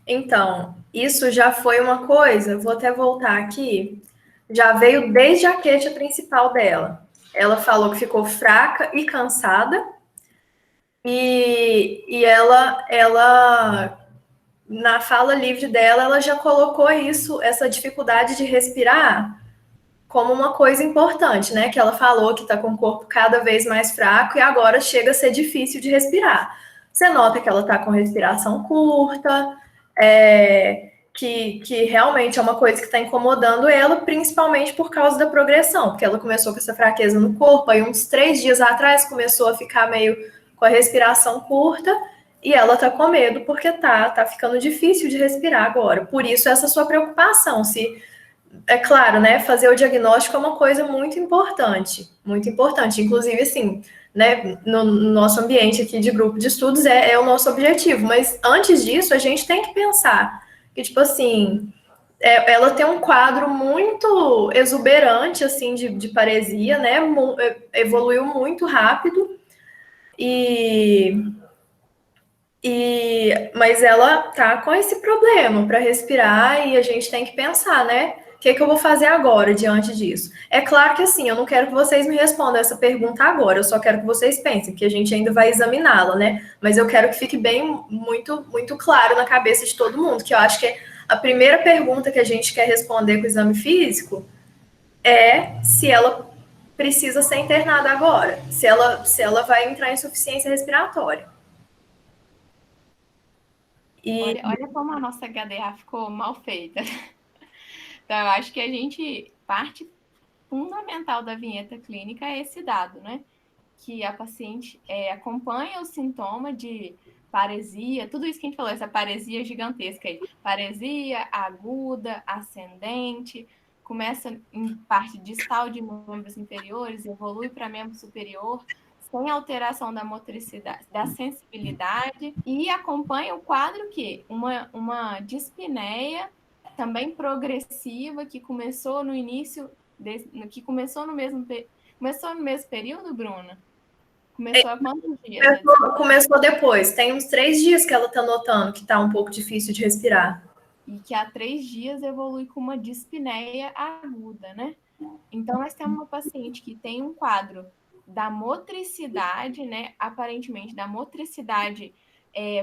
Então, isso já foi uma coisa, vou até voltar aqui, já veio desde a queixa principal dela. Ela falou que ficou fraca e cansada, e ela, na fala livre dela, ela já colocou isso, essa dificuldade de respirar, como uma coisa importante, né? Que ela falou que tá com o corpo cada vez mais fraco e agora chega a ser difícil de respirar. Você nota que ela tá com respiração curta, que realmente é uma coisa que está incomodando ela, principalmente por causa da progressão, porque ela começou com essa fraqueza no corpo, aí uns 3 dias atrás começou a ficar meio com a respiração curta, e ela tá com medo porque tá ficando difícil de respirar agora. Por isso essa sua preocupação, se é claro, né, fazer o diagnóstico é uma coisa muito importante, muito importante. Inclusive, assim, né, no nosso ambiente aqui de grupo de estudos é o nosso objetivo, mas antes disso a gente tem que pensar que, tipo assim, ela tem um quadro muito exuberante, assim, de paresia, né, evoluiu muito rápido mas ela tá com esse problema para respirar e a gente tem que pensar, né? O que eu vou fazer agora diante disso? É claro que assim, eu não quero que vocês me respondam essa pergunta agora, eu só quero que vocês pensem, que a gente ainda vai examiná-la, né? Mas eu quero que fique bem, muito, muito claro na cabeça de todo mundo, que eu acho que a primeira pergunta que a gente quer responder com o exame físico é se ela precisa ser internada agora, se ela vai entrar em insuficiência respiratória. Olha como a nossa HDA ficou mal feita. Então, eu acho que parte fundamental da vinheta clínica é esse dado, né? Que a paciente acompanha o sintoma de paresia, tudo isso que a gente falou, essa paresia gigantesca aí. Paresia aguda, ascendente, começa em parte distal de membros inferiores, evolui para membro superior, sem alteração da motricidade, da sensibilidade, e acompanha o quadro que uma dispneia também progressiva que começou no mesmo período, Bruna? Começou há quantos dias? Começou depois. Tem uns 3 dias que ela tá notando que tá um pouco difícil de respirar. E que há 3 dias evolui com uma dispneia aguda, né? Então, nós temos uma paciente que tem um quadro da motricidade, né? Aparentemente, da motricidade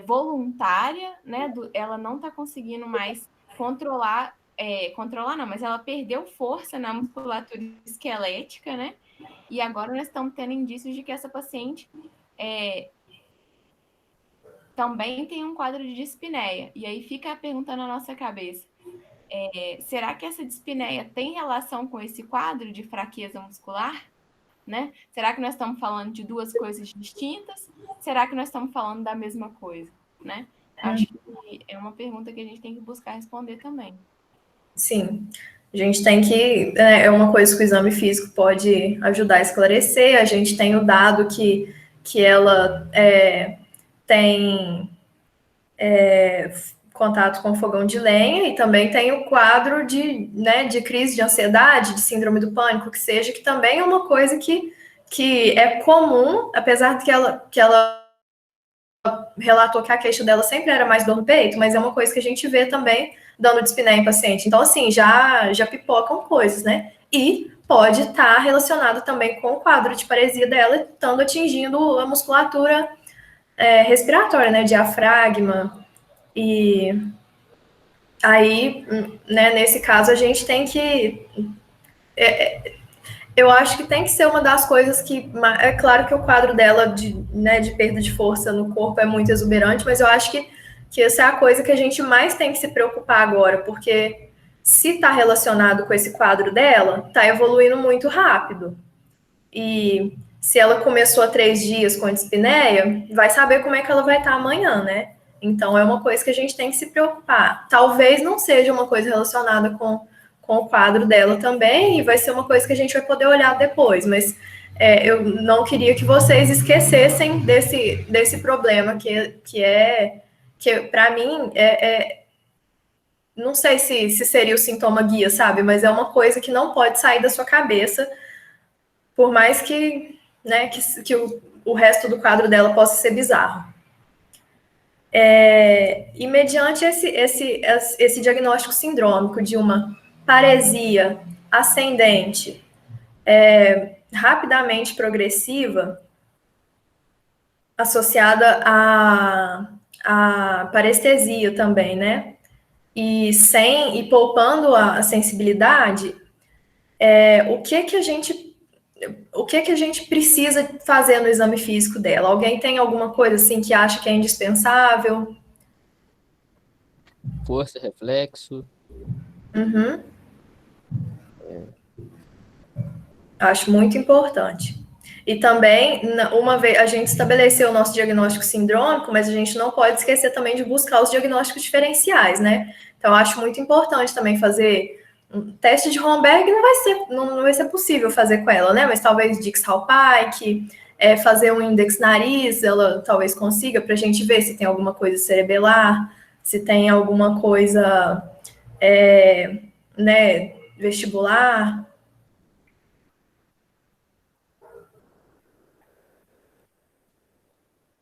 voluntária, né? Ela não está conseguindo mais controlar, controlar não, mas ela perdeu força na musculatura esquelética, né? E agora nós estamos tendo indícios de que essa paciente também tem um quadro de dispneia. E aí fica a pergunta na nossa cabeça: será que essa dispneia tem relação com esse quadro de fraqueza muscular? Né? Será que nós estamos falando de duas coisas distintas? Será que nós estamos falando da mesma coisa? Né? Acho que é uma pergunta que a gente tem que buscar responder também. Sim. A gente tem que. É uma coisa que o exame físico pode ajudar a esclarecer. A gente tem o dado que ela tem contato com fogão de lenha e também tem o quadro de crise de ansiedade, de síndrome do pânico, que seja, que também é uma coisa que é comum, apesar de que ela relatou que a queixa dela sempre era mais dor no peito, mas é uma coisa que a gente vê também dando dispneia em paciente. Então, assim, já pipocam coisas, né? E pode estar relacionado também com o quadro de paresia dela, estando atingindo a musculatura respiratória, né? Diafragma. E aí, né, nesse caso, a gente tem que. Eu acho que tem que ser uma das coisas que. É claro que o quadro dela de perda de força no corpo é muito exuberante, mas eu acho que essa é a coisa que a gente mais tem que se preocupar agora, porque se está relacionado com esse quadro dela, está evoluindo muito rápido. E se ela começou há 3 dias com a dispneia, vai saber como é que ela vai estar amanhã, né? Então, é uma coisa que a gente tem que se preocupar. Talvez não seja uma coisa relacionada com o quadro dela também, e vai ser uma coisa que a gente vai poder olhar depois, mas eu não queria que vocês esquecessem desse problema que para mim, não sei se seria o sintoma guia, sabe? Mas é uma coisa que não pode sair da sua cabeça, por mais que, né, que o resto do quadro dela possa ser bizarro. E mediante esse diagnóstico sindrômico de uma paresia ascendente rapidamente progressiva, associada à parestesia também, né? E poupando a sensibilidade, o que a gente precisa fazer no exame físico dela? Alguém tem alguma coisa assim que acha que é indispensável? Força, reflexo. Uhum. Acho muito importante. E também, uma vez, a gente estabeleceu o nosso diagnóstico sindrômico, mas a gente não pode esquecer também de buscar os diagnósticos diferenciais, né? Então, acho muito importante também fazer um teste de Romberg, não vai ser possível fazer com ela, né? Mas talvez Dix-Hallpike, fazer um index nariz, ela talvez consiga, para a gente ver se tem alguma coisa cerebelar, se tem alguma coisa, né, vestibular.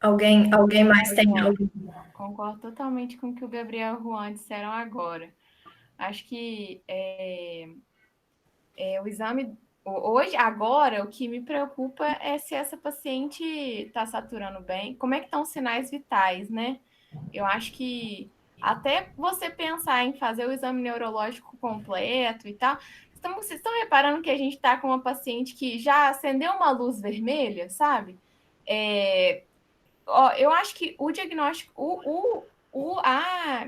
Alguém mais tem algo? Concordo totalmente com o que o Gabriel e o Juan disseram agora. Acho que o exame hoje, agora, o que me preocupa é se essa paciente está saturando bem, como é que estão os sinais vitais, né? Eu acho que até você pensar em fazer o exame neurológico completo e tal, vocês estão reparando que a gente está com uma paciente que já acendeu uma luz vermelha, sabe? Eu acho que o diagnóstico,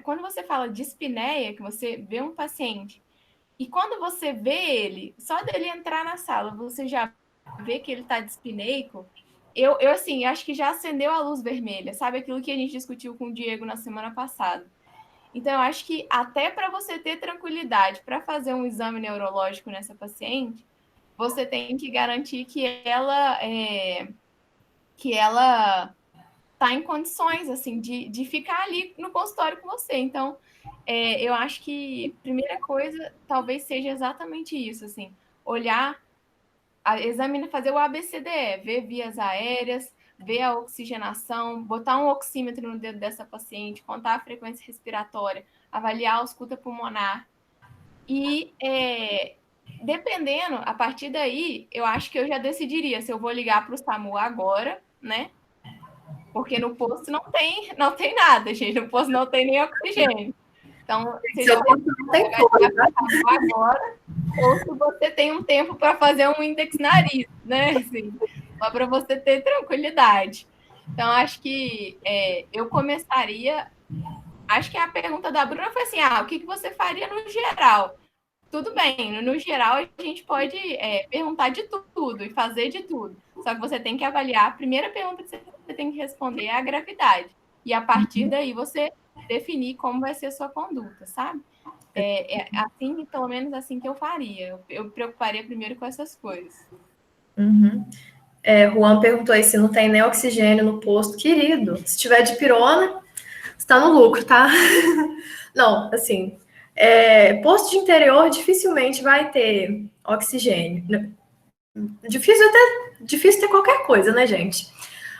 quando você fala de dispneia, que você vê um paciente e quando você vê ele, só dele entrar na sala, você já vê que ele está dispneico. Eu assim, acho que já acendeu a luz vermelha, sabe? Aquilo que a gente discutiu com o Diego na semana passada. Então, eu acho que até para você ter tranquilidade para fazer um exame neurológico nessa paciente, você tem que garantir que ela está em condições assim de ficar ali no consultório com você. Então, eu acho que a primeira coisa talvez seja exatamente isso, assim, olhar fazer o ABCDE, ver vias aéreas, ver a oxigenação, botar um oxímetro no dedo dessa paciente, contar a frequência respiratória, avaliar a ausculta pulmonar. E dependendo, a partir daí, eu acho que eu já decidiria se eu vou ligar para o SAMU agora, né? Porque no posto não tem nada, gente. No posto não tem nem oxigênio. Então, você já tem agora, ou se você tem um tempo para fazer um índex nariz, né? Assim, só para você ter tranquilidade. Então, acho que eu começaria. Acho que a pergunta da Bruna foi assim: o que você faria no geral? Tudo bem, no geral a gente pode perguntar de tudo e fazer de tudo. Só que você tem que avaliar, a primeira pergunta que você tem que responder é a gravidade. E a partir daí você definir como vai ser a sua conduta, sabe? Assim, pelo menos assim que eu faria. Eu me preocuparia primeiro com essas coisas. Uhum. Juan perguntou aí se não tem nem oxigênio no posto. Querido, se tiver de pirona, você tá no lucro, tá? Não, assim, posto de interior dificilmente vai ter oxigênio. Difícil ter qualquer coisa, né, gente?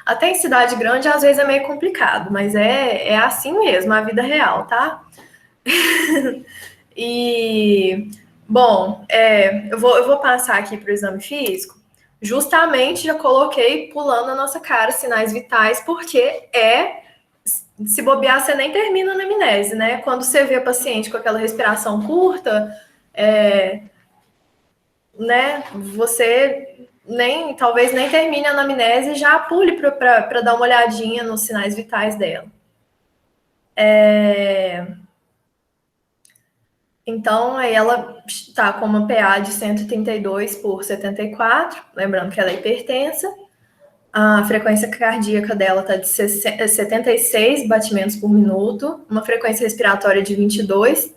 Até em cidade grande, às vezes é meio complicado, mas é assim mesmo, a vida real, tá? E, bom, eu vou passar aqui para o exame físico. Justamente já coloquei pulando na nossa cara sinais vitais, porque se bobear, você nem termina a anamnese, né? Quando você vê a paciente com aquela respiração curta, né? Você talvez nem termine a anamnese e já pule para dar uma olhadinha nos sinais vitais dela. Então, aí ela está com uma PA de 132 por 74, lembrando que ela é hipertensa. A frequência cardíaca dela está de 76 batimentos por minuto, uma frequência respiratória de 22,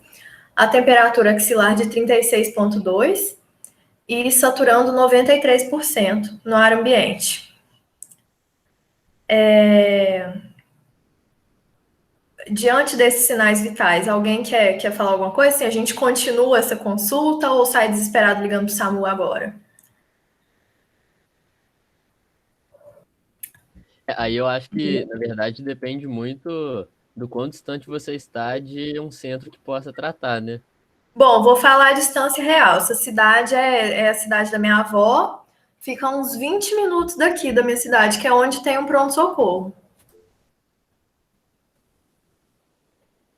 a temperatura axilar de 36,2 e saturando 93% no ar ambiente. Diante desses sinais vitais, alguém quer falar alguma coisa? Assim, a gente continua essa consulta ou sai desesperado ligando para o SAMU agora? Aí eu acho que, na verdade, depende muito do quão distante você está de um centro que possa tratar, né? Bom, vou falar a distância real. Essa cidade é a cidade da minha avó, fica uns 20 minutos daqui da minha cidade, que é onde tem um pronto-socorro.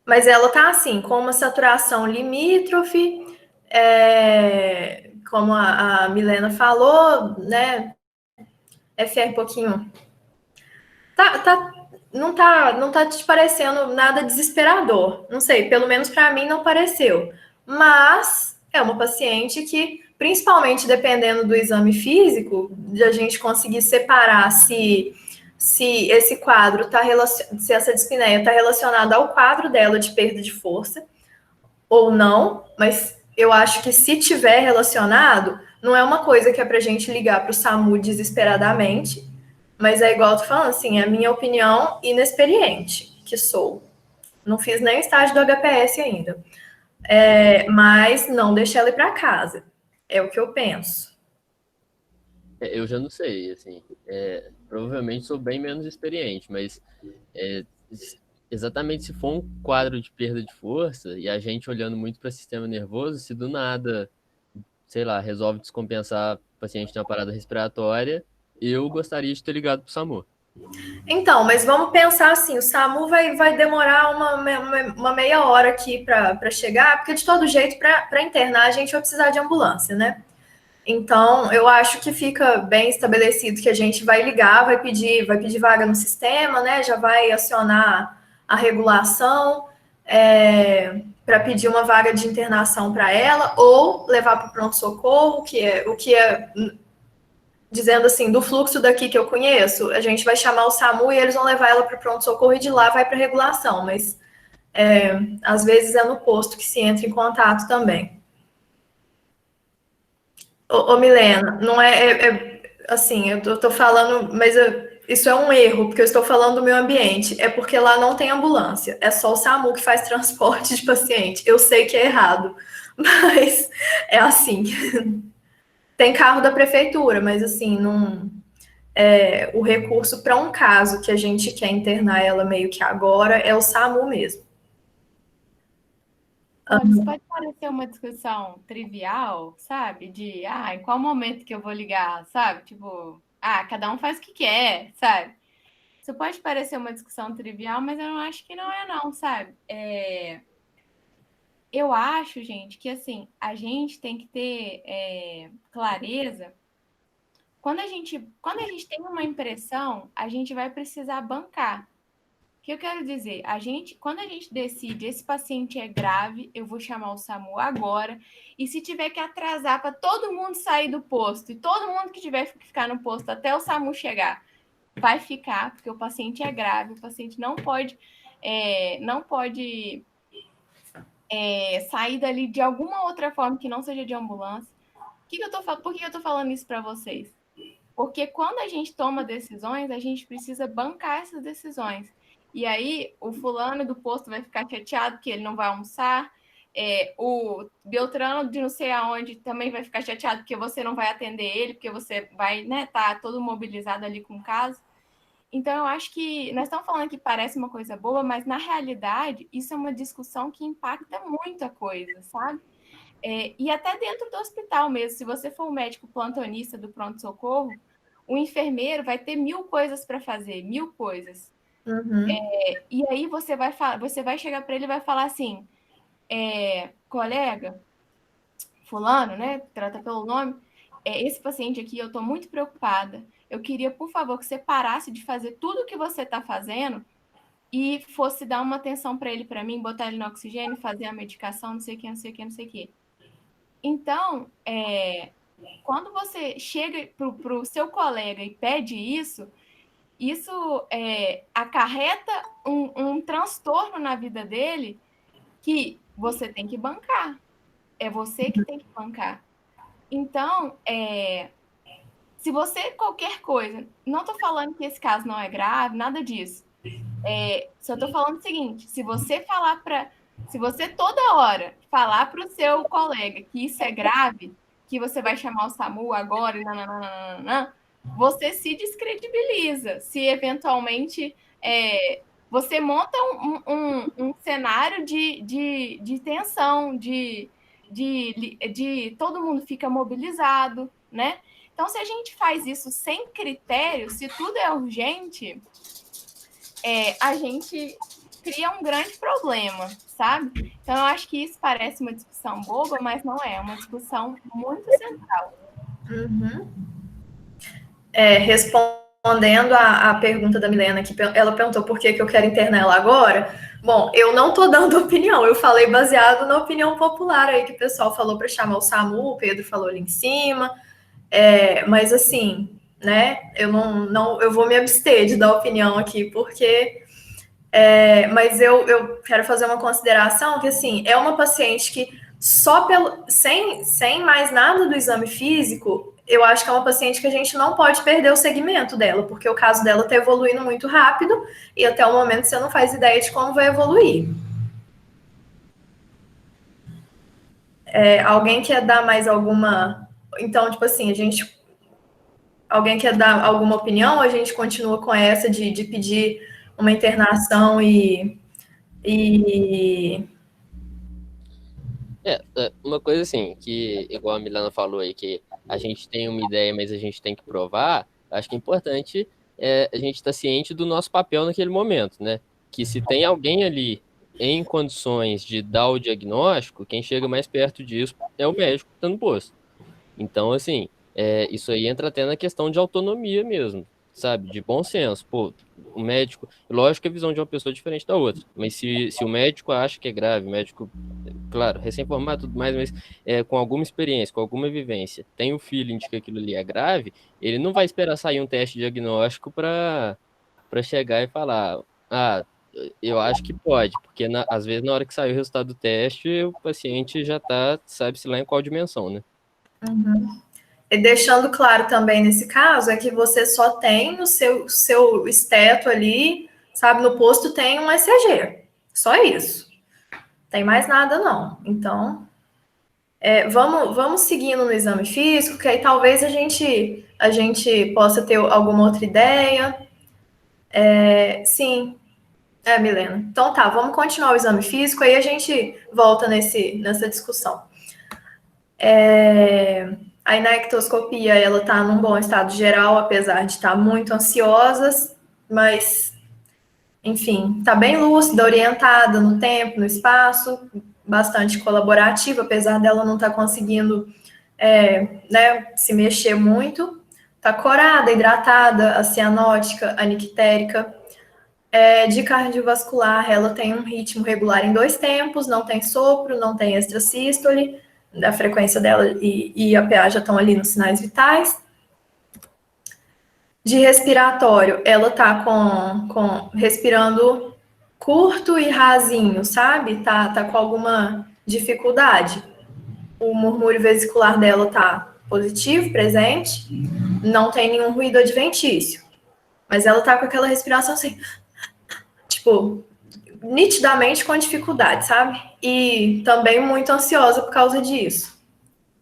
Mas ela tá assim, com uma saturação limítrofe, como a Milena falou, né? FR pouquinho. Não tá te parecendo nada desesperador. Não sei, pelo menos para mim não pareceu. Mas é uma paciente que, principalmente dependendo do exame físico, de a gente conseguir separar se esse quadro se essa dispneia está relacionada ao quadro dela de perda de força ou não, mas eu acho que se tiver relacionado, não é uma coisa que é para a gente ligar para o SAMU desesperadamente, mas é igual eu tô falando, assim, é a minha opinião inexperiente, que sou. Não fiz nem o estágio do HPS ainda. Mas não deixei ela ir para casa. É o que eu penso. Eu já não sei, assim. Provavelmente sou bem menos experiente, mas exatamente se for um quadro de perda de força e a gente olhando muito para o sistema nervoso, se do nada, sei lá, resolve descompensar o paciente na parada respiratória, eu gostaria de ter ligado para o SAMU. Então, mas vamos pensar assim, o SAMU vai demorar uma meia hora aqui para chegar, porque de todo jeito, para internar, a gente vai precisar de ambulância, né? Então, eu acho que fica bem estabelecido que a gente vai ligar, vai pedir vaga no sistema, né? Já vai acionar a regulação para pedir uma vaga de internação para ela, ou levar para o pronto-socorro, o que é dizendo assim, do fluxo daqui que eu conheço, a gente vai chamar o SAMU e eles vão levar ela para o pronto-socorro e de lá vai para a regulação, mas às vezes é no posto que se entra em contato também. Ô Milena, não assim, eu tô falando, mas isso é um erro, porque eu estou falando do meu ambiente. É porque lá não tem ambulância, é só o SAMU que faz transporte de paciente. Eu sei que é errado, mas é assim. Tem carro da prefeitura, mas assim, não, o recurso para um caso que a gente quer internar ela meio que agora é o SAMU mesmo. Olha, isso pode parecer uma discussão trivial, sabe? De, em qual momento que eu vou ligar, sabe? Tipo, cada um faz o que quer, sabe? Isso pode parecer uma discussão trivial, mas eu não acho que não é não, sabe? Eu acho, gente, que assim, a gente tem que ter clareza. Quando a gente tem uma impressão, a gente vai precisar bancar. O que eu quero dizer? Quando a gente decide esse paciente é grave, eu vou chamar o SAMU agora. E se tiver que atrasar para todo mundo sair do posto e todo mundo que tiver que ficar no posto até o SAMU chegar, vai ficar, porque o paciente é grave, o paciente não pode sair dali de alguma outra forma que não seja de ambulância. Por que eu tô falando isso para vocês? Porque quando a gente toma decisões, a gente precisa bancar essas decisões. E aí, o fulano do posto vai ficar chateado que ele não vai almoçar, o Beltrano de não sei aonde também vai ficar chateado porque você não vai atender ele, porque você vai tá todo mobilizado ali com o caso. Então, eu acho que nós estamos falando que parece uma coisa boa, mas na realidade, isso é uma discussão que impacta muita coisa, sabe? E até dentro do hospital mesmo, se você for o médico plantonista do pronto-socorro, o enfermeiro vai ter 1000 coisas para fazer, 1000 coisas. E aí você vai chegar para ele e vai falar assim, colega, fulano, né, trata pelo nome, esse paciente aqui, eu estou muito preocupada, eu queria, por favor, que você parasse de fazer tudo o que você está fazendo e fosse dar uma atenção para ele, para mim, botar ele no oxigênio, fazer a medicação, não sei o que, não sei o que, não sei o que. Então, quando você chega para o seu colega e pede isso acarreta um transtorno na vida dele que você tem que bancar. É você que tem que bancar. Então, se você, qualquer coisa, não estou falando que esse caso não é grave, nada disso. Só estou falando o seguinte, se você toda hora falar para o seu colega que isso é grave, que você vai chamar o SAMU agora, você se descredibiliza. Se eventualmente você monta um cenário de tensão, de todo mundo fica mobilizado, né? Então, se a gente faz isso sem critério, se tudo é urgente, a gente cria um grande problema, sabe? Então, eu acho que isso parece uma discussão boba, mas não é. É uma discussão muito central. Respondendo a pergunta da Milena, que ela perguntou por que eu quero internar ela agora. Bom, eu não tô dando opinião, eu falei baseado na opinião popular aí que o pessoal falou para chamar o SAMU, o Pedro falou ali em cima. Mas assim, né? Eu vou me abster de dar opinião aqui, porque. Mas eu quero fazer uma consideração que assim é uma paciente que sem mais nada do exame físico, eu acho que é uma paciente que a gente não pode perder o segmento dela, porque o caso dela está evoluindo muito rápido e até o momento você não faz ideia de como vai evoluir. Alguém quer dar mais alguma? Então, tipo assim, alguém quer dar alguma opinião? Ou a gente continua com essa de pedir uma internação uma coisa assim, que igual a Milana falou aí, que a gente tem uma ideia, mas a gente tem que provar, acho que é importante a gente estar ciente do nosso papel naquele momento, né? Que se tem alguém ali em condições de dar o diagnóstico, quem chega mais perto disso é o médico que está no posto. Então, assim, isso aí entra até na questão de autonomia mesmo, sabe? De bom senso. Pô, o médico, lógico que a visão de uma pessoa é diferente da outra, mas se o médico acha que é grave, o médico, claro, recém-formado e tudo mais, mas com alguma experiência, com alguma vivência, tem o feeling de que aquilo ali é grave, ele não vai esperar sair um teste diagnóstico para chegar e falar, eu acho que pode, porque às vezes na hora que sai o resultado do teste, o paciente já tá, sabe-se lá em qual dimensão, né? E deixando claro também nesse caso, é que você só tem o seu esteto ali, sabe, no posto tem um ECG. Só isso. Tem mais nada, não. Então. Vamos seguindo no exame físico, que aí talvez a gente possa ter alguma outra ideia. Sim, Milena. Então tá, vamos continuar o exame físico, aí a gente volta nessa discussão. A inectoscopia, ela tá num bom estado geral, apesar de estar muito ansiosa, mas, enfim, tá bem lúcida, orientada no tempo, no espaço, bastante colaborativa, apesar dela não estar conseguindo né, se mexer muito. Tá corada, hidratada, acianótica, anictérica. De cardiovascular, ela tem um ritmo regular em 2 tempos, não tem sopro, não tem extrasístole, a frequência dela e a PA já estão ali nos sinais vitais. De respiratório, ela tá respirando curto e rasinho, sabe? Tá com alguma dificuldade. O murmúrio vesicular dela tá positivo, presente, não tem nenhum ruído adventício. Mas ela tá com aquela respiração assim, tipo, nitidamente com dificuldade, sabe? E também muito ansiosa por causa disso.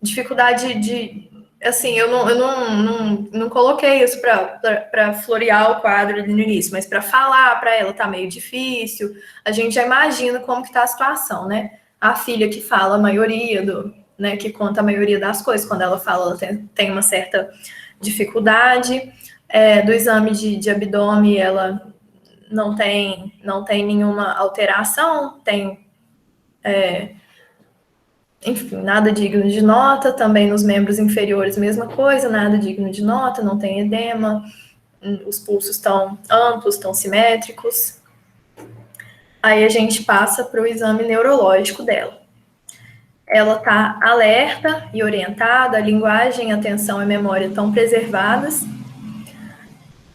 Dificuldade assim, eu não coloquei isso para florear o quadro ali no início, mas para falar para ela tá meio difícil. A gente já imagina como que tá a situação, né? A filha que fala a maioria né, que conta a maioria das coisas, quando ela fala, ela tem uma certa dificuldade. Do exame de abdômen, ela não tem nenhuma alteração, enfim, nada digno de nota, também nos membros inferiores, mesma coisa, nada digno de nota, não tem edema, os pulsos estão amplos, estão simétricos. Aí a gente passa para o exame neurológico dela. Ela está alerta e orientada, a linguagem, atenção e memória estão preservadas.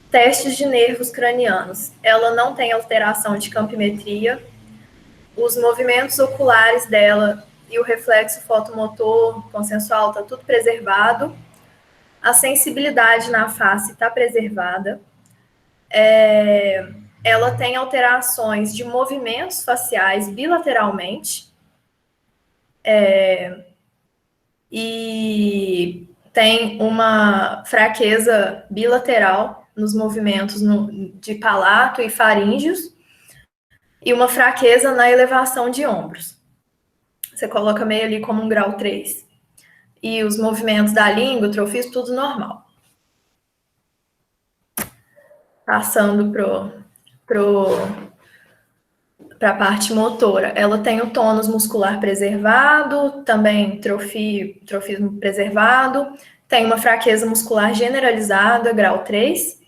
Testes de nervos cranianos. Ela não tem alteração de campimetria. Os movimentos oculares dela e o reflexo fotomotor consensual está tudo preservado. A sensibilidade na face está preservada. Ela tem alterações de movimentos faciais bilateralmente. E tem uma fraqueza bilateral nos movimentos de palato e faríngeos e uma fraqueza na elevação de ombros. Você coloca meio ali como um grau 3. E os movimentos da língua, o trofismo, tudo normal. Passando para a parte motora. Ela tem o tônus muscular preservado, também trofismo preservado, tem uma fraqueza muscular generalizada, grau 3.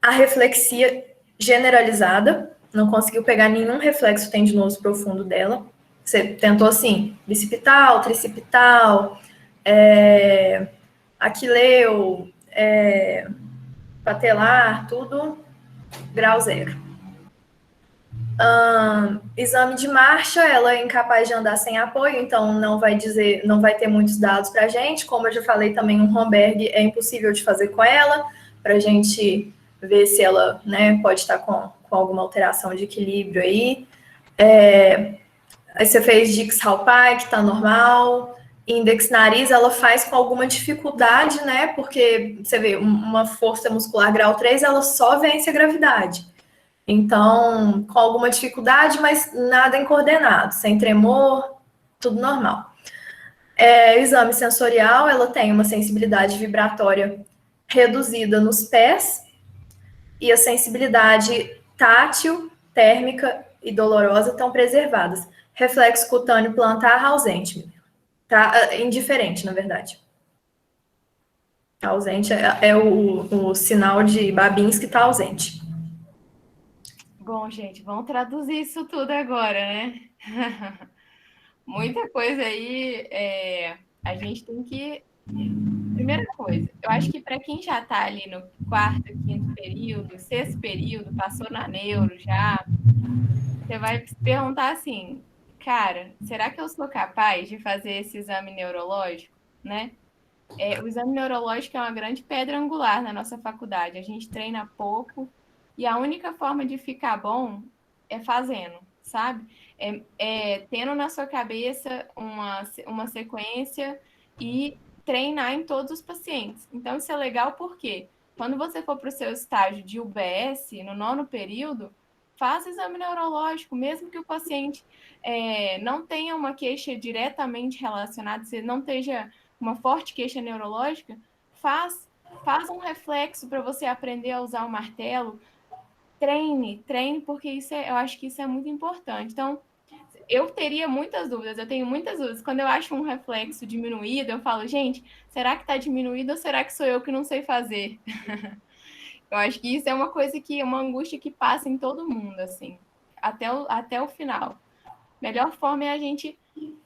A reflexia generalizada, não conseguiu pegar nenhum reflexo tendinoso profundo dela. Você tentou assim, bicipital, tricipital, aquileu, patelar, tudo grau 0. Exame de marcha, ela é incapaz de andar sem apoio, então não vai ter muitos dados para a gente. Como eu já falei também, um Romberg é impossível de fazer com ela, para a gente ver se ela, né, pode estar com alguma alteração de equilíbrio aí. Aí você fez Dix-Hallpike, que está normal. Index nariz, ela faz com alguma dificuldade, né? Porque você vê, uma força muscular grau 3, ela só vence a gravidade. Então, com alguma dificuldade, mas nada incoordenado, sem tremor, tudo normal. Exame sensorial, ela tem uma sensibilidade vibratória reduzida nos pés e a sensibilidade tátil, térmica e dolorosa estão preservadas. Reflexo cutâneo plantar ausente. Tá indiferente, na verdade. Ausente é o sinal de Babinski está ausente. Bom, gente, vamos traduzir isso tudo agora, né? Muita coisa aí. A gente tem que. Primeira coisa, eu acho que para quem já está ali no 4º, 5º período, 6º período, passou na neuro já, você vai se perguntar assim, cara, será que eu sou capaz de fazer esse exame neurológico, né? O exame neurológico é uma grande pedra angular na nossa faculdade. A gente treina pouco e a única forma de ficar bom é fazendo, sabe? Tendo na sua cabeça uma sequência e treinar em todos os pacientes. Então, isso é legal porque quando você for para o seu estágio de UBS, no 9º período, faça exame neurológico, mesmo que o paciente não tenha uma queixa diretamente relacionada, se não esteja uma forte queixa neurológica, faz um reflexo para você aprender a usar o martelo. Treine, porque eu acho que isso é muito importante. Então, eu tenho muitas dúvidas. Quando eu acho um reflexo diminuído, eu falo, gente, será que está diminuído ou será que sou eu que não sei fazer? Eu acho que isso é uma angústia que passa em todo mundo, assim, até o final. Melhor forma é a gente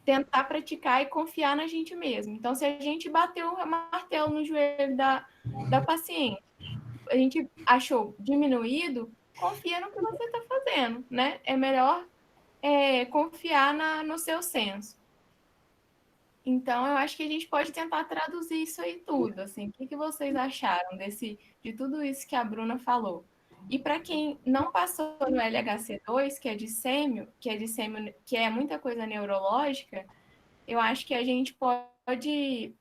tentar praticar e confiar na gente mesmo. Então, se a gente bateu o martelo no joelho da paciente, a gente achou diminuído, confia no que você está fazendo, né? É melhor confiar no seu senso. Então, eu acho que a gente pode tentar traduzir isso aí tudo, assim. O que vocês acharam de tudo isso que a Bruna falou? E para quem não passou no LHC2, que é muita coisa neurológica, eu acho que a gente pode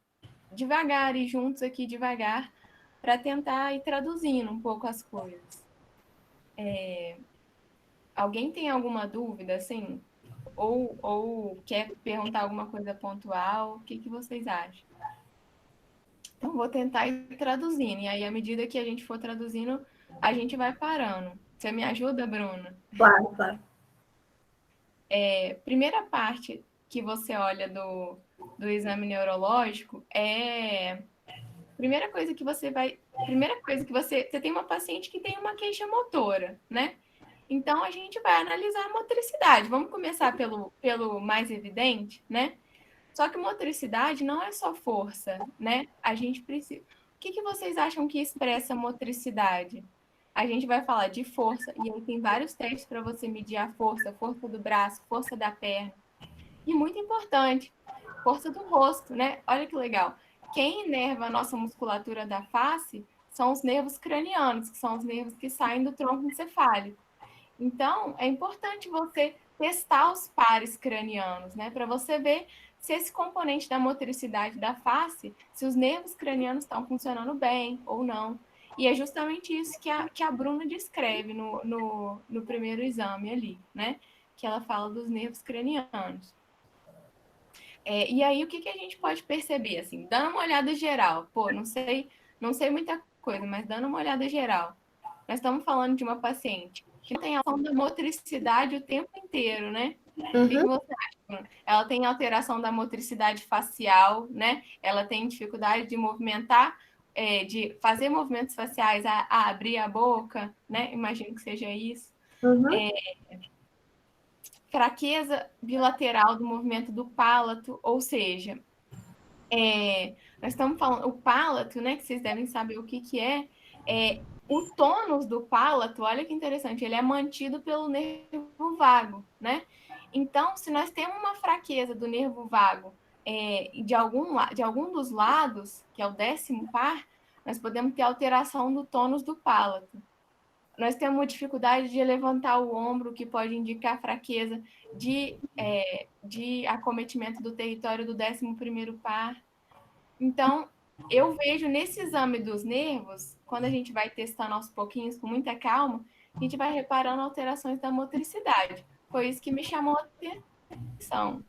devagar ir juntos aqui devagar para tentar ir traduzindo um pouco as coisas. Alguém tem alguma dúvida, assim? Ou quer perguntar alguma coisa pontual? O que vocês acham? Então, vou tentar ir traduzindo. E aí, à medida que a gente for traduzindo, a gente vai parando. Você me ajuda, Bruna? Claro, claro. Primeira parte que você olha do exame neurológico primeira coisa que você tem uma paciente que tem uma queixa motora, né? Então, a gente vai analisar a motricidade. Vamos começar pelo mais evidente, né? Só que motricidade não é só força, né? A gente precisa... O que vocês acham que expressa motricidade? A gente vai falar de força, e aí tem vários testes para você medir a força do braço, força da perna. E muito importante, força do rosto, né? Olha que legal. Quem inerva a nossa musculatura da face são os nervos cranianos, que são os nervos que saem do tronco encefálico. Então, é importante você testar os pares cranianos, né? Para você ver se esse componente da motricidade da face, se os nervos cranianos estão funcionando bem ou não. E é justamente isso que a Bruna descreve no primeiro exame ali, né? Que ela fala dos nervos cranianos. E aí, o que a gente pode perceber, assim, dando uma olhada geral? Pô, não sei muita coisa, mas dando uma olhada geral. Nós estamos falando de uma paciente que tem ação da motricidade o tempo inteiro, né? Uhum. O que você acha, Bruna? Ela tem alteração da motricidade facial, né? Ela tem dificuldade de movimentar, de fazer movimentos faciais, a abrir a boca, né? Imagino que seja isso. Uhum. Fraqueza bilateral do movimento do pálato, ou seja, nós estamos falando, o pálato, né? Que vocês devem saber o que é o tônus do pálato, olha que interessante, ele é mantido pelo nervo vago, né? Então, se nós temos uma fraqueza do nervo vago de algum dos lados, que é o 10º par, nós podemos ter alteração do tônus do pálato. Nós temos dificuldade de levantar o ombro, que pode indicar fraqueza de acometimento do território do 11º par. Então, eu vejo nesse exame dos nervos, quando a gente vai testando aos pouquinhos, com muita calma, a gente vai reparando alterações da motricidade. Foi isso que me chamou a atenção.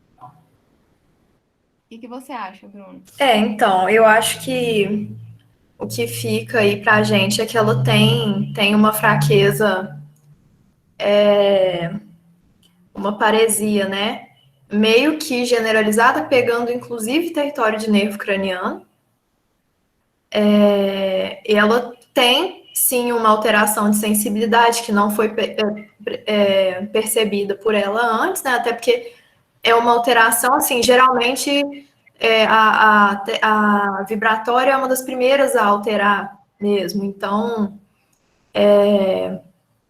O que você acha, Bruno? Então, eu acho que o que fica aí pra gente é que ela tem uma fraqueza, uma paresia, né? Meio que generalizada, pegando inclusive território de nervo craniano. Ela tem, sim, uma alteração de sensibilidade que não foi percebida por ela antes, né? Até porque é uma alteração, assim, geralmente a vibratória é uma das primeiras a alterar mesmo. Então,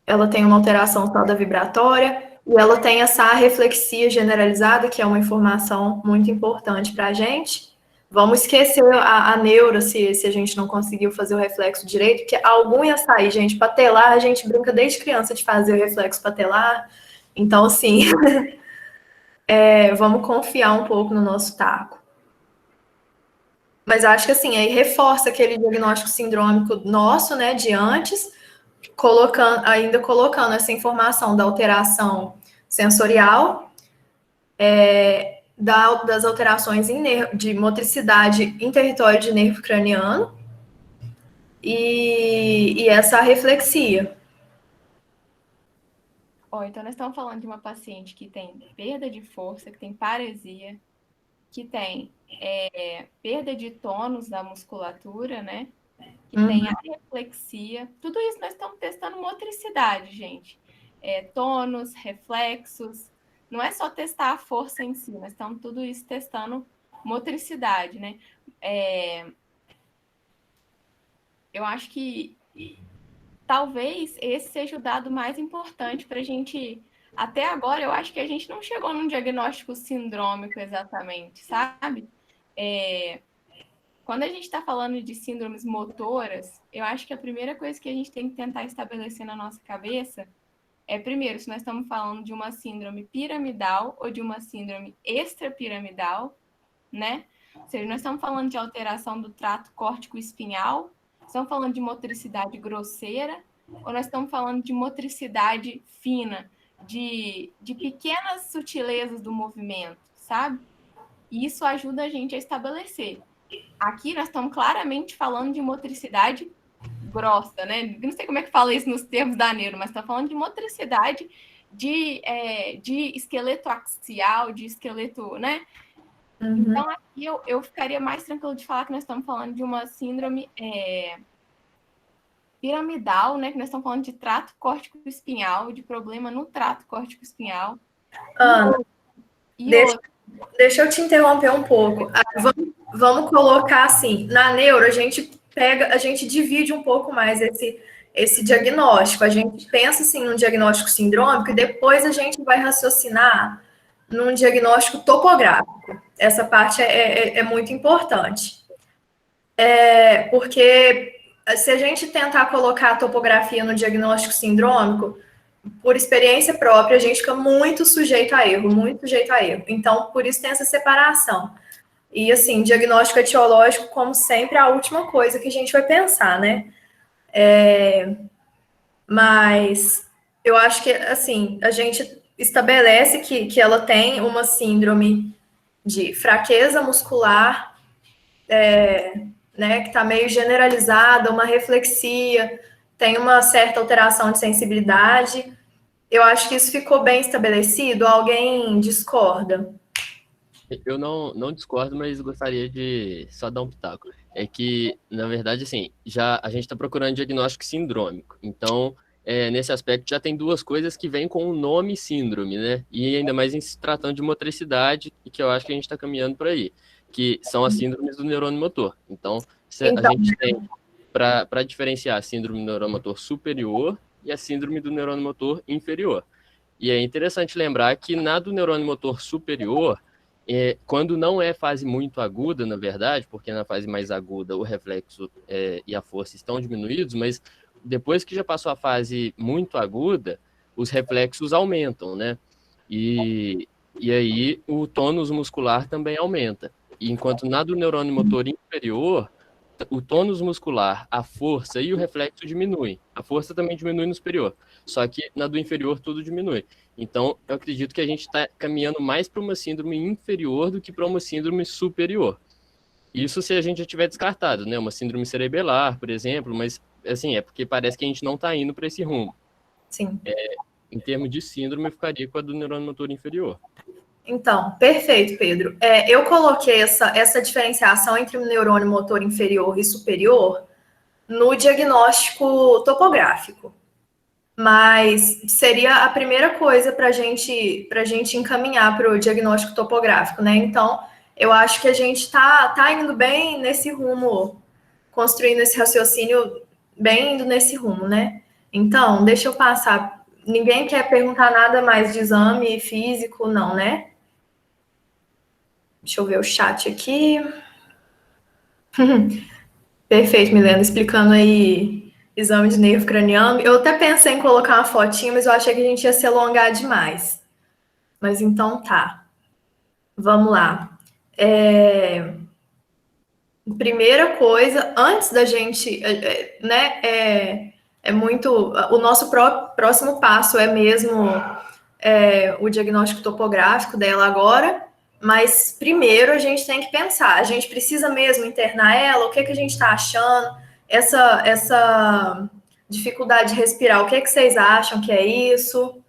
ela tem uma alteração só da vibratória e ela tem essa reflexia generalizada, que é uma informação muito importante para a gente. Vamos esquecer a neura se a gente não conseguiu fazer o reflexo direito, porque algum ia sair, gente. Patelar, a gente brinca desde criança de fazer o reflexo patelar. Então, assim, vamos confiar um pouco no nosso taco. Mas acho que, assim, aí reforça aquele diagnóstico sindrômico nosso, né, de antes, ainda colocando essa informação da alteração sensorial, das alterações de motricidade em território de nervo craniano e essa reflexia. Então nós estamos falando de uma paciente que tem perda de força, que tem paresia, que tem perda de tônus da musculatura, né? Que tem a reflexia. Tudo isso nós estamos testando motricidade, gente. Tônus, reflexos. Não é só testar a força em si, nós estamos tudo isso testando motricidade, né? Eu acho que talvez esse seja o dado mais importante para a gente. Até agora, eu acho que a gente não chegou num diagnóstico sindrômico exatamente, sabe? Quando a gente está falando de síndromes motoras, eu acho que a primeira coisa que a gente tem que tentar estabelecer na nossa cabeça primeiro, se nós estamos falando de uma síndrome piramidal ou de uma síndrome extrapiramidal, né? Ou seja, nós estamos falando de alteração do trato córtico-espinhal, estamos falando de motricidade grosseira, ou nós estamos falando de motricidade fina, de pequenas sutilezas do movimento, sabe? E isso ajuda a gente a estabelecer. Aqui nós estamos claramente falando de motricidade grossa, né? Não sei como é que fala isso nos termos da neuro, mas está falando de motricidade de esqueleto axial, de esqueleto, né? Então, aqui eu ficaria mais tranquilo de falar que nós estamos falando de uma síndrome piramidal, né? Que nós estamos falando de trato córtico-espinhal, de problema no trato córtico-espinhal. Ana, deixa eu te interromper um pouco. Vamos colocar assim, na neuro a gente divide um pouco mais esse diagnóstico. A gente pensa assim num diagnóstico sindrômico e depois a gente vai raciocinar num diagnóstico topográfico. Essa parte é muito importante. Porque se a gente tentar colocar a topografia no diagnóstico sindrômico, por experiência própria, a gente fica muito sujeito a erro, muito sujeito a erro. Então, por isso tem essa separação. E, assim, diagnóstico etiológico, como sempre, é a última coisa que a gente vai pensar, né? Mas eu acho que, assim, a gente estabelece que ela tem uma síndrome de fraqueza muscular, né, que está meio generalizada, uma reflexia, tem uma certa alteração de sensibilidade. Eu acho que isso ficou bem estabelecido. Alguém discorda? Eu não discordo, mas gostaria de só dar um pitaco. É que, na verdade, assim, a gente está procurando diagnóstico sindrômico. Então, nesse aspecto, já tem duas coisas que vêm com o nome síndrome, né? E ainda mais em se tratando de motricidade, e que eu acho que a gente está caminhando por aí, que são as síndromes do neurônio motor. Então, a gente tem, para diferenciar a síndrome do neurônio motor superior e a síndrome do neurônio motor inferior. E é interessante lembrar que na do neurônio motor superior, quando não é fase muito aguda, na verdade, porque na fase mais aguda o reflexo e a força estão diminuídos, mas depois que já passou a fase muito aguda, os reflexos aumentam, né? E aí o tônus muscular também aumenta. Enquanto na do neurônio motor inferior, o tônus muscular, a força e o reflexo diminuem. A força também diminui no superior, só que na do inferior tudo diminui. Então, eu acredito que a gente está caminhando mais para uma síndrome inferior do que para uma síndrome superior. Isso se a gente já tiver descartado, né? Uma síndrome cerebelar, por exemplo, mas, assim, é porque parece que a gente não está indo para esse rumo. Sim. Em termos de síndrome, eu ficaria com a do neurônio motor inferior. Então, perfeito, Pedro. Eu coloquei essa diferenciação entre o neurônio motor inferior e superior no diagnóstico topográfico. Mas seria a primeira coisa para a gente encaminhar para o diagnóstico topográfico, né? Então, eu acho que a gente está indo bem nesse rumo, construindo esse raciocínio bem indo nesse rumo, né? Então, deixa eu passar. Ninguém quer perguntar nada mais de exame físico, não, né? Deixa eu ver o chat aqui. Perfeito, Milena, explicando exame de nervo craniano. Eu até pensei em colocar uma fotinha, mas eu achei que a gente ia se alongar demais. Mas então tá. Vamos lá. Primeira coisa, antes da gente, né, muito, o nosso próximo passo é mesmo o diagnóstico topográfico dela agora, mas primeiro a gente tem que pensar, a gente precisa mesmo internar ela, o que a gente está achando, essa dificuldade de respirar, o que vocês acham que é isso?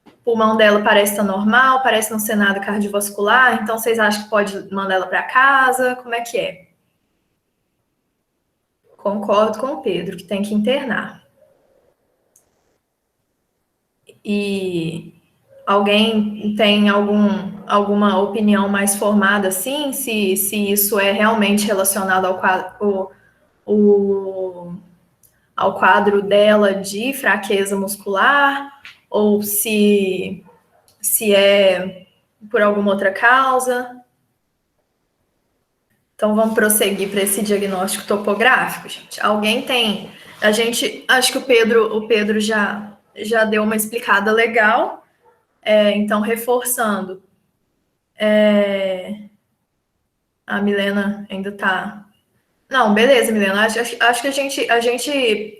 O pulmão dela parece estar normal, parece não ser nada cardiovascular, então vocês acham que pode mandar ela para casa? Como é que é? Concordo com o Pedro, que tem que internar. E alguém tem alguma opinião mais formada, assim, se isso é realmente relacionado ao quadro dela de fraqueza muscular, ou se é por alguma outra causa? Então, vamos prosseguir para esse diagnóstico topográfico, gente. Alguém tem... acho que o Pedro já deu uma explicada legal. Então, reforçando. A Milena ainda está... Não, beleza, Milena. Acho que a gente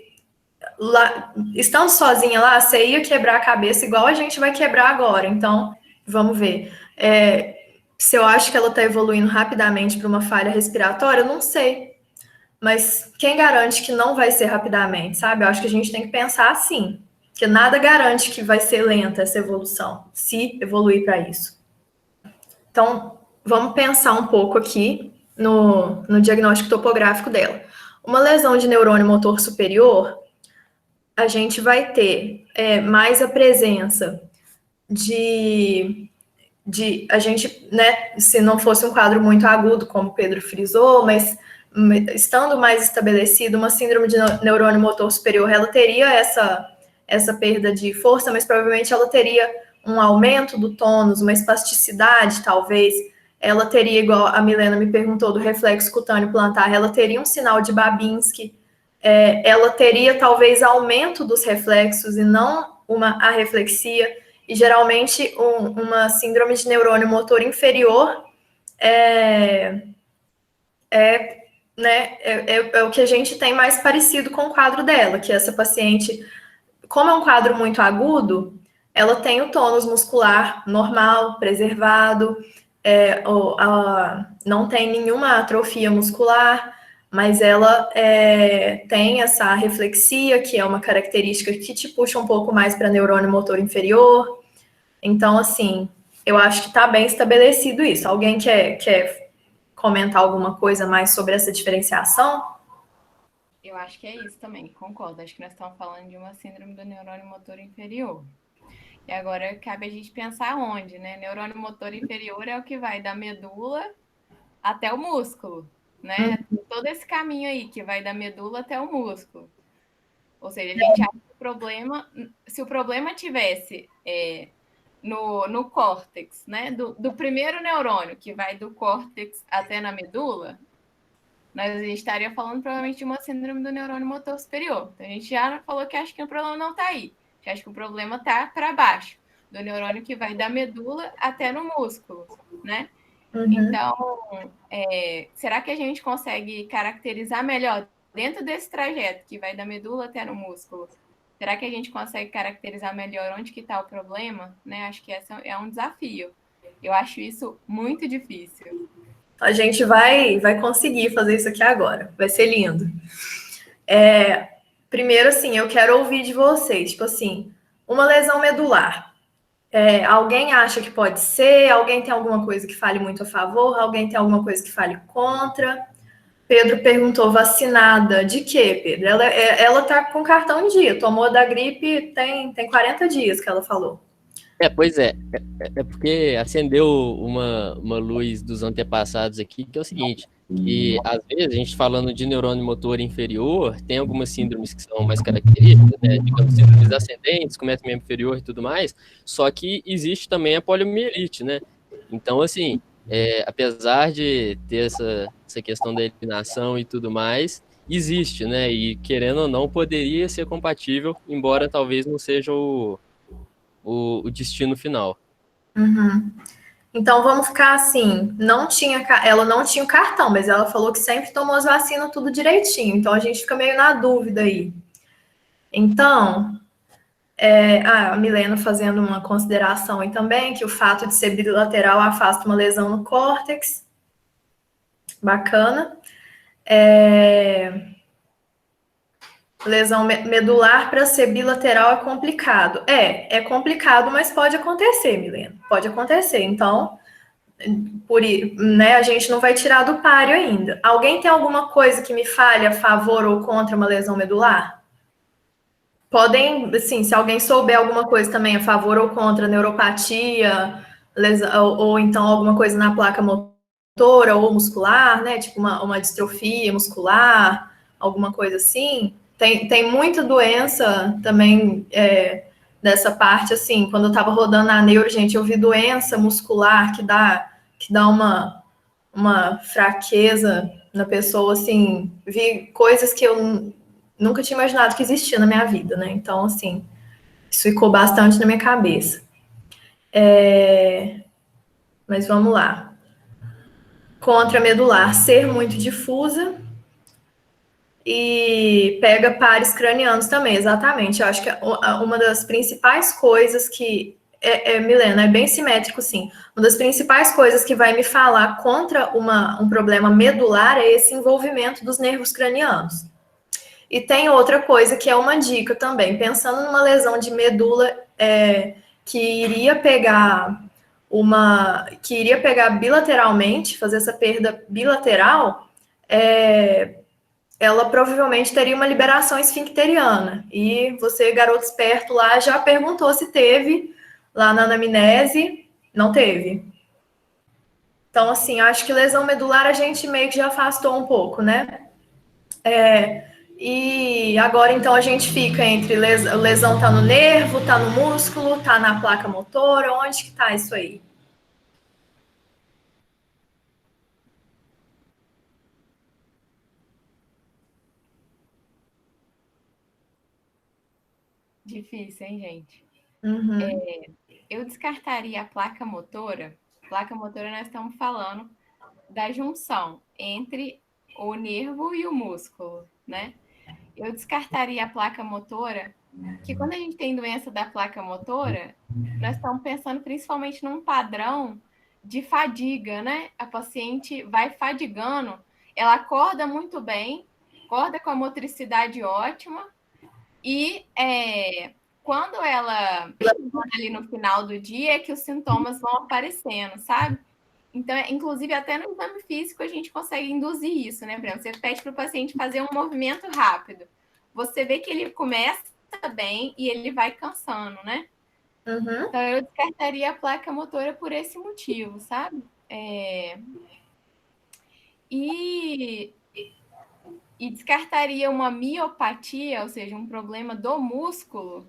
lá, estando sozinha lá, você ia quebrar a cabeça igual a gente vai quebrar agora. Então, vamos ver. Se eu acho que ela está evoluindo rapidamente para uma falha respiratória, eu não sei. Mas quem garante que não vai ser rapidamente, sabe? Eu acho que a gente tem que pensar assim, que nada garante que vai ser lenta essa evolução, se evoluir para isso. Então, vamos pensar um pouco aqui no diagnóstico topográfico dela. Uma lesão de neurônio motor superior, a gente vai ter mais a presença de a gente, né, se não fosse um quadro muito agudo, como o Pedro frisou, mas estando mais estabelecido, uma síndrome de neurônio motor superior, ela teria essa perda de força, mas provavelmente ela teria um aumento do tônus, uma espasticidade, talvez. Ela teria, igual a Milena me perguntou, do reflexo cutâneo plantar, ela teria um sinal de Babinski, ela teria, talvez, aumento dos reflexos e não uma arreflexia, e geralmente uma síndrome de neurônio motor inferior é o que a gente tem mais parecido com o quadro dela, que essa paciente, como é um quadro muito agudo, ela tem o tônus muscular normal, preservado, não tem nenhuma atrofia muscular, mas ela tem essa reflexia, que é uma característica que te puxa um pouco mais para neurônio motor inferior. Então, assim, eu acho que está bem estabelecido isso. Alguém quer comentar alguma coisa mais sobre essa diferenciação? Eu acho que é isso também, concordo. Acho que nós estamos falando de uma síndrome do neurônio motor inferior. E agora cabe a gente pensar onde, né? Neurônio motor inferior é o que vai da medula até o músculo, né? Todo esse caminho aí que vai da medula até o músculo. Ou seja, a gente acha que o problema, se o problema tivesse no córtex, né? Do primeiro neurônio que vai do córtex até na medula, a gente estaria falando provavelmente de uma síndrome do neurônio motor superior. Então, a gente já falou que acha que o problema não está aí. A gente acha que o problema está para baixo, do neurônio que vai da medula até no músculo, né? Uhum. Então, será que a gente consegue caracterizar melhor dentro desse trajeto que vai da medula até no músculo? Será que a gente consegue caracterizar melhor onde que está o problema? Né? Acho que esse é um desafio. Eu acho isso muito difícil. A gente vai conseguir fazer isso aqui agora. Vai ser lindo. Primeiro, assim, eu quero ouvir de vocês. Tipo assim, uma lesão medular. Alguém acha que pode ser? Alguém tem alguma coisa que fale muito a favor? Alguém tem alguma coisa que fale contra? Pedro perguntou, vacinada. De quê, Pedro? Ela tá com cartão em dia. Tomou da gripe tem 40 dias que ela falou. Pois é. É porque acendeu uma luz dos antepassados aqui, que é o seguinte, que às vezes a gente falando de neurônio motor inferior, tem algumas síndromes que são mais características, né? Digamos, síndromes ascendentes, com método inferior e tudo mais, só que existe também a poliomielite, né? Então, assim, apesar de ter essa questão da eliminação e tudo mais, existe, né? E querendo ou não, poderia ser compatível, embora talvez não seja o destino final. Uhum. Então vamos ficar assim, ela não tinha o cartão, mas ela falou que sempre tomou as vacinas tudo direitinho. Então a gente fica meio na dúvida aí. Então, a Milena fazendo uma consideração aí também, que o fato de ser bilateral afasta uma lesão no córtex. Bacana. Lesão medular para ser bilateral é complicado. É complicado, mas pode acontecer, Milena. Pode acontecer. Então, né, a gente não vai tirar do páreo ainda. Alguém tem alguma coisa que me fale a favor ou contra uma lesão medular? Podem, assim, se alguém souber alguma coisa também a favor ou contra neuropatia, ou então alguma coisa na placa motora ou muscular, né? Tipo uma distrofia muscular, alguma coisa assim. Tem muita doença também dessa parte, assim, quando eu estava rodando na neuro, gente, eu vi doença muscular que dá uma fraqueza na pessoa, assim, vi coisas que eu nunca tinha imaginado que existia na minha vida, né? Então, assim, isso ficou bastante na minha cabeça. Mas vamos lá. Contramedular, ser muito difusa e pega pares cranianos também, exatamente. Eu acho que uma das principais coisas que Milena, é bem simétrico, sim. Uma das principais coisas que vai me falar contra um problema medular é esse envolvimento dos nervos cranianos. E tem outra coisa que é uma dica também, pensando numa lesão de medula que iria pegar bilateralmente, fazer essa perda bilateral, ela provavelmente teria uma liberação esfincteriana. E você, garoto esperto lá, já perguntou se teve lá na anamnese, não teve. Então, assim, acho que lesão medular a gente meio que já afastou um pouco, né? E agora, então, a gente fica entre lesão tá no nervo, tá no músculo, tá na placa motora, onde que tá isso aí? Difícil, hein, gente? Uhum. Eu descartaria a placa motora. Placa motora, nós estamos falando da junção entre o nervo e o músculo, né? Eu descartaria a placa motora, que quando a gente tem doença da placa motora, nós estamos pensando principalmente num padrão de fadiga, né? A paciente vai fadigando, ela acorda muito bem, acorda com a motricidade ótima, e quando ela ali no final do dia é que os sintomas vão aparecendo, sabe? Então, inclusive, até no exame físico a gente consegue induzir isso, né, Breno? Você pede para o paciente fazer um movimento rápido. Você vê que ele começa bem e ele vai cansando, né? Uhum. Então, eu descartaria a placa motora por esse motivo, sabe? E descartaria uma miopatia, ou seja, um problema do músculo,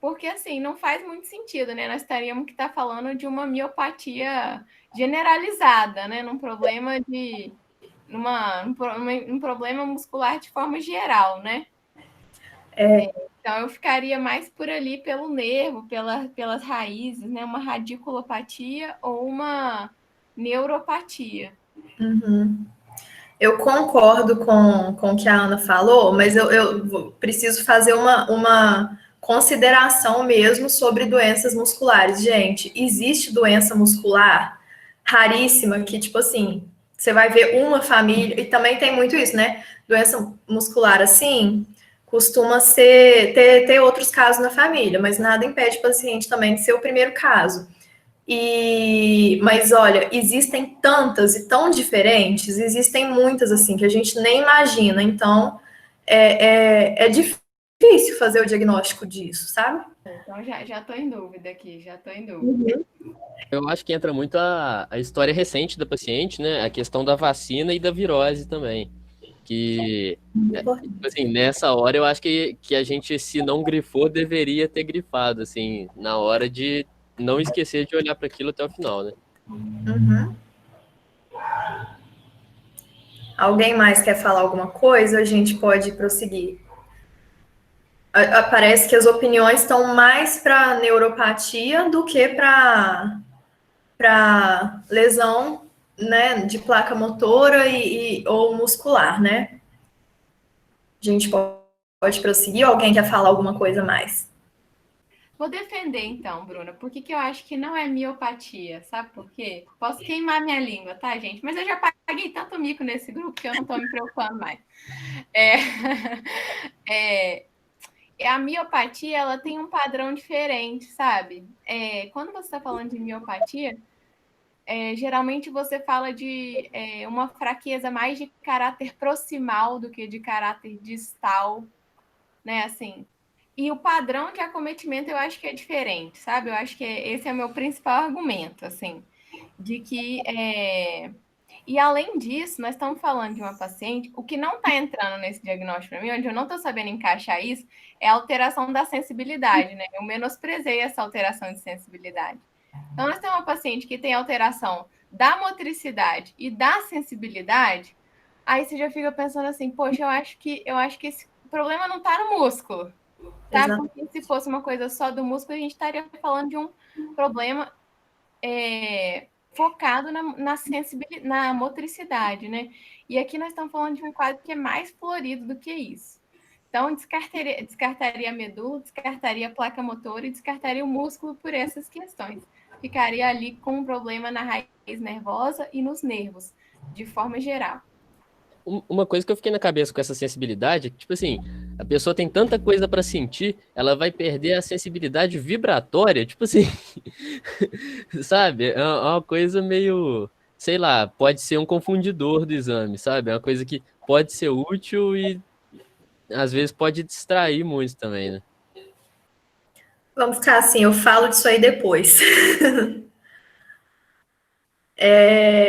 porque assim, não faz muito sentido, né? Nós estaríamos que estar falando de uma miopatia generalizada, né? Num problema um problema muscular de forma geral, né? Então eu ficaria mais por ali pelo nervo, pelas raízes, né? Uma radiculopatia ou uma neuropatia. Uhum. Eu concordo com o que a Ana falou, mas eu preciso fazer uma consideração mesmo sobre doenças musculares. Gente, existe doença muscular raríssima que, tipo assim, você vai ver uma família, e também tem muito isso, né? Doença muscular assim, costuma ter outros casos na família, mas nada impede o paciente também de ser o primeiro caso. Mas olha, existem tantas e tão diferentes, existem muitas assim que a gente nem imagina. Então é difícil fazer o diagnóstico disso, sabe? Então já estou em dúvida aqui, já estou em dúvida. Eu acho que entra muito a história recente da paciente, né? A questão da vacina e da virose também. Que, tipo assim, nessa hora eu acho que a gente, se não grifou, deveria ter grifado, assim, na hora de não esquecer de olhar para aquilo até o final, né? Uhum. Alguém mais quer falar alguma coisa? A gente pode prosseguir. Parece que as opiniões estão mais para neuropatia do que para lesão, né, de placa motora ou muscular, né? A gente pode prosseguir? Ou alguém quer falar alguma coisa mais? Vou defender então, Bruna, porque que eu acho que não é miopatia, sabe por quê? Posso queimar minha língua, tá, gente? Mas eu já paguei tanto mico nesse grupo que eu não tô me preocupando mais. A miopatia, ela tem um padrão diferente, sabe? Quando você está falando de miopatia, geralmente você fala de uma fraqueza mais de caráter proximal do que de caráter distal, né? Assim, e o padrão de acometimento eu acho que é diferente, sabe? Eu acho que esse é o meu principal argumento, assim, de que. E além disso, nós estamos falando de uma paciente, o que não está entrando nesse diagnóstico para mim, onde eu não estou sabendo encaixar isso, é a alteração da sensibilidade, né? Eu menosprezei essa alteração de sensibilidade. Então, nós temos uma paciente que tem alteração da motricidade e da sensibilidade, aí você já fica pensando assim, poxa, eu acho que esse problema não está no músculo, tá? Exato. Porque se fosse uma coisa só do músculo, a gente estaria falando de um problema focado na sensibilidade, na motricidade, né? E aqui nós estamos falando de um quadro que é mais florido do que isso. Então, descartaria a medula, descartaria a placa motora e descartaria o músculo por essas questões. Ficaria ali com um problema na raiz nervosa e nos nervos, de forma geral. Uma coisa que eu fiquei na cabeça com essa sensibilidade é que, tipo assim, a pessoa tem tanta coisa para sentir, ela vai perder a sensibilidade vibratória, tipo assim, sabe? É uma coisa meio, sei lá, pode ser um confundidor do exame, sabe? É uma coisa que pode ser útil e às vezes pode distrair muito também, né? Vamos ficar assim, eu falo disso aí depois.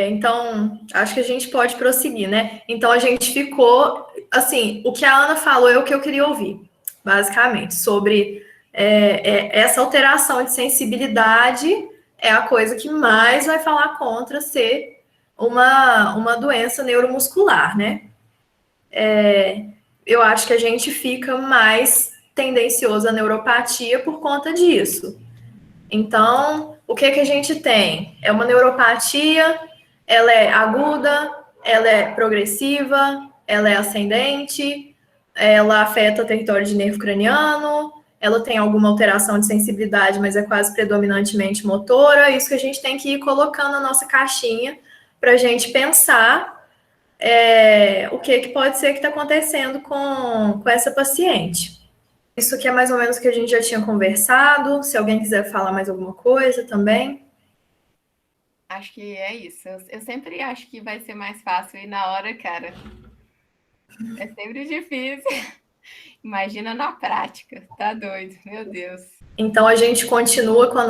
Então, acho que a gente pode prosseguir, né? Então, a gente ficou, assim, o que a Ana falou é o que eu queria ouvir, basicamente, sobre essa alteração de sensibilidade é a coisa que mais vai falar contra ser uma doença neuromuscular, né? Eu acho que a gente fica mais tendencioso à neuropatia por conta disso. Então, o que a gente tem? É uma neuropatia, ela é aguda, ela é progressiva, ela é ascendente, ela afeta o território de nervo craniano, ela tem alguma alteração de sensibilidade, mas é quase predominantemente motora. Isso que a gente tem que ir colocando na nossa caixinha para a gente pensar o que pode ser que está acontecendo com essa paciente. Isso aqui é mais ou menos o que a gente já tinha conversado. Se alguém quiser falar mais alguma coisa também. Acho que é isso. Eu sempre acho que vai ser mais fácil e na hora, cara, é sempre difícil. Imagina na prática. Tá doido, meu Deus. Então a gente continua com a